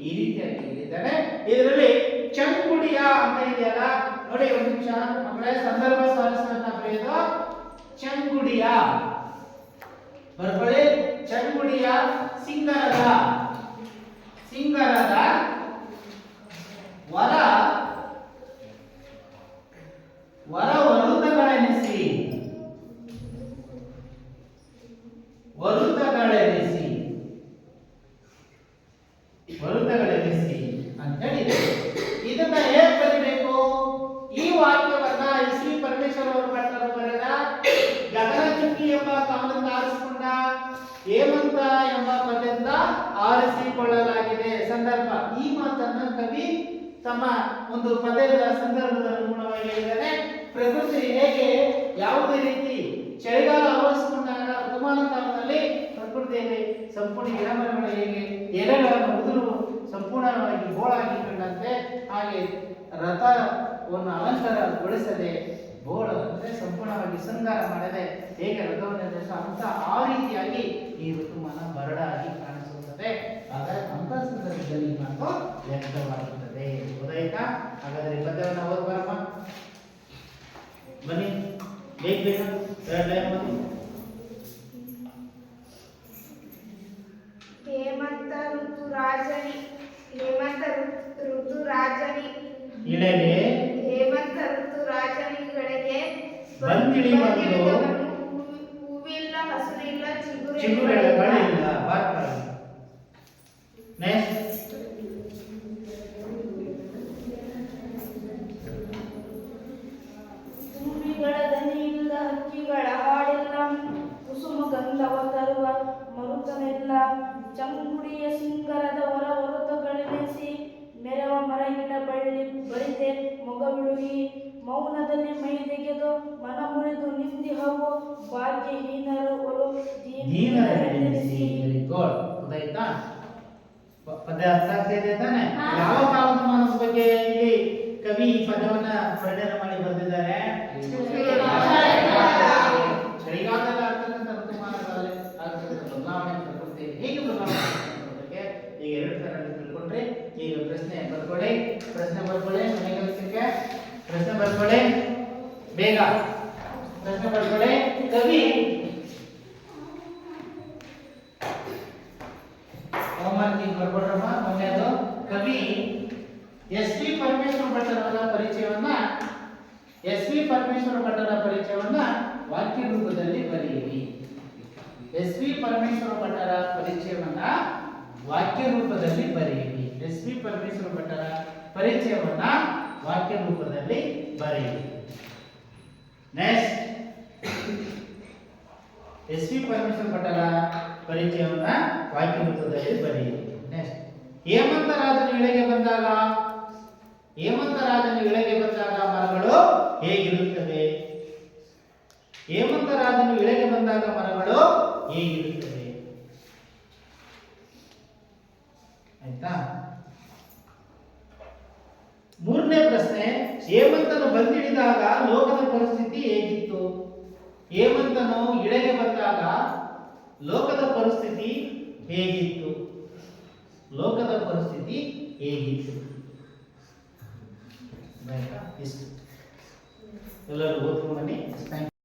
ಈ ರೀತಿಯಾಗಿ ಹೇಳಿದ್ದಾನೆ. ಇದರಲ್ಲಿ ಚಂಗುಡಿಯ ಅಂತ ಇದೆಯಲ್ಲ ನೋಡಿ, ಒಂದು ನಿಮಿಷ ಮಕ್ಕಳೇ, ಸಂದರ್ಭ ಸಾರಸನ್ನ ಬರೆಯೋದು ಚಂಗುಡಿಯ ಬರ್ಕೊಳ್ಳಿ. ಚಂಗುಡಿಯ ಸಿಂಗರದ ಸಿಂಗರದ ವರ ವರುತಗಳೆನಿಸಿ, ವರುತಗಳೆನಿಸಿ ವರುತಗಳೆನಿಸಿ ಅಂತ ಹೇಳಿದೆ. ಇದನ್ನ ಹೇಗೆ ಬರೀಬೇಕು? ಈ ವಾಕ್ಯವನ್ನ ಎಸ್ ವಿ ಪರಮೇಶ್ವರ್ ಅವರು ಬರೆದ ಗಗನಚುಕ್ಕಿ ಎಂಬ ಕಾವ್ಯದಿಂದ ಆರಿಸಿಕೊಂಡ ಹೇಮಂತ ಎಂಬ ಪದ್ಯದಿಂದ ಆರಿಸಿಕೊಳ್ಳಲಾಗಿದೆ ಸಂದರ್ಭ. ಈ ಮಾತನ್ನ ಕವಿ ತಮ್ಮ ಒಂದು ಪದ್ಯದ ಸಂದರ್ಭದ ಅನುಗುಣವಾಗಿ ಹೇಳಿದರೆ, ಪ್ರಕೃತಿ ಹೇಗೆ ಯಾವುದೇ ರೀತಿ ಚಳಿಗಾಲ ಆವರಿಸಿಕೊಂಡಾಗ ಋತುಮಾನ ಕಾಲದಲ್ಲಿ ಪ್ರಕೃತಿಯಲ್ಲಿ ಸಂಪೂರ್ಣ ಗಿಡಮರಗಳು ಹೇಗೆ ಎಲೆಗಳನ್ನು ಉದುರು ಸಂಪೂರ್ಣವಾಗಿ ಬೋಳಾಗಿ ಕಂಡಂತೆ, ಹಾಗೆ ರಥವನ್ನು ಅಲಂಕಾರಗೊಳಿಸದೆ ಬೋಳ ಅಂದರೆ ಸಂಪೂರ್ಣವಾಗಿ ಶೃಂಗಾರ ಮಾಡದೆ ಹೇಗೆ ರಥವನ್ನು ಅಂತ ಆ ರೀತಿಯಾಗಿ ಈ ಋತುಮಾನ ಬರಡಾಗಿ ಕಾಣಿಸುತ್ತದೆ. ಆಗ ಅಂತ ಸಂದರ್ಭದಲ್ಲಿ ಮಾತು ವ್ಯಕ್ತವಾಗುತ್ತದೆ. ಗೊತ್ತಾಯ್ತಾ? ಹಾಗಾದ್ರೆ ಪದ್ಯವನ್ನು ಓದ್ ಬರಮ್ಮ, ಬನ್ನಿ ಬೇಗ ಬೇಗ ಎರಡು ಲೈನ್ ಬನ್ನಿ. ಹೇಮಂತ ಋತುರಾಜನಿ, ಹೇಮಂತ ಋತುರಾಜನಿ ಇಳೆಗೆ ಹೇಮಂತ ಋತುರಾಜನಿಗಳಿಗೆ ಬಂದಿಳಿಯುವನು ಹೂವಿಲ್ಲ ಹಸುರಿಲ್ಲ ಚಿಗುರೆಲೆಗಳಿಲ್ಲ. ಬರ್ಕೊಳ್ಳಿ. ನೆಕ್ಸ್ಟ್ ದುಂಬಿಗಳ ದನಿಯಿಲ್ಲ ಹಕ್ಕಿಗಳ ಹಾಡಿಲ್ಲ, ಕುಸುಮ ಗಂಧವ ತರುವ ಮರುತನೆಲ್ಲ. ಚಂಗುಡಿಯ ಸಿಂಗರದ ಹೊರತಗಳೆನಿಸಿ, ಮೆರವ ಮರಗಿಡ ಬಳ್ಳಿ ಬಳಿದೆ ಮೊಗವಿಳುಗಿ. ಮೌನದಲ್ಲಿ ಮೈದೆಗೆದು ಮನ ಮುರಿದು ನಿಂದಿಹವು, ಭಾಗ್ಯಹೀನರು ಒಲು ದೀನರೆನಿಸಿ. Very good. ಗೊತ್ತಾಯ್ತಾ? ಪದ್ಯ ಅರ್ಥ ಆಗ್ತಾ ಇದೆ ತಾನೆ? ಯಾವ ಕಾಲಮಾನದ ಬಗ್ಗೆ ಇಲ್ಲಿ ಕವಿ ಈ ಪದವನ್ನ ವರ್ಣನೆ ಮಾಡಿ ಬರೆದಿದ್ದಾರೆ? ಚಳಿಗಾಲದಲ್ಲಿ ಆಗ್ತಕ್ಕಂಥ ಋತುಮಾನಗಳಲ್ಲಿ ಆಗ್ತಕ್ಕಂಥ ಬದಲಾವಣೆ ಪ್ರಕೃತಿಯಲ್ಲಿ ಹೇಗೆ ಬದಲಾವಣೆ ಬಗ್ಗೆ ಈಗ ಎರಡು ತರ ತಿಳ್ಕೊಂಡ್ರೆ, ಈಗ ಪ್ರಶ್ನೆ ಬರ್ಕೊಳ್ಳಿ. ಪ್ರಶ್ನೆ ಬರ್ಕೊಳ್ಳಿ. ಮನೆ ಕೆಲಸಕ್ಕೆ ಪ್ರಶ್ನೆ ಬರ್ಕೊಳ್ಳಿ ಬೇಗ. ಪ್ರಶ್ನೆ ಬರ್ಕೊಳ್ಳಿ. ಕವಿ ಹೋಮ್ವರ್ಕ್ ಬರ್ಕೊಡ್ರಮ್ಮ. ಮೊನ್ನೆದು ಕವಿ ಎಸ್ ವಿ ಪರಮೇಶ್ವರ ಭಟ್ಟರ ಪರಿಚಯವನ್ನ ವಾಕ್ಯ ರೂಪದಲ್ಲಿ ಬರೆಯಿರಿ. ಎಸ್ ವಿ ಪರಮೇಶ್ವರ ಭಟ್ಟರ ಪರಿಚಯವನ್ನ ವಾಕ್ಯ ರೂಪದಲ್ಲಿ ಬರೆಯಿರಿ. ಎಸ್ ಪಿ ಪರಮೇಶ್ವರ ಭಟ್ಟರ ಪರಿಚಯವನ್ನ ವಾಕ್ಯ ರೂಪದಲ್ಲಿ ಬರೆಯಿರಿ. ನೆಕ್ಸ್ಟ್, ಎಸ್ ಪಿ ಪರಮೇಶ್ವರ ಭಟ್ಟರ ಪರಿಚಯವನ್ನ ವಾಕ್ಯ ರೂಪದಲ್ಲಿ ಬರೆಯಿರಿ. ನೆಕ್ಸ್ಟ್, ಹೇಮಂತ ರಾಜನು ಇಳೆಗೆ ಬಂದಾಗ ಮರಗಳು ಹೇಗಿರುತ್ತವೆ? ಹೇಮಂತ ರಾಜನು ಇಳೆಗೆ ಬಂದಾಗ ಮರಗಳು ಹೇಗಿರುತ್ತವೆ? ಆಯ್ತಾ? ಮೂರನೇ ಪ್ರಶ್ನೆ, ಹೇಮಂತನು ಬಂದಿಳಿದಾಗ ಲೋಕದ ಪರಿಸ್ಥಿತಿ ಹೇಗಿತ್ತು? ಹೇಮಂತನು ಇಳೆಗೆ ಬಂದಾಗ ಲೋಕದ ಪರಿಸ್ಥಿತಿ ಹೇಗಿತ್ತು? ಲೋಕದ ಪರಿಸ್ಥಿತಿ ಹೇಗಿತ್ತು? ಆಯ್ತಾ? ಇಷ್ಟು ಎಲ್ಲರೂ ಓದ್ಕೊಂಡು ಬನ್ನಿ.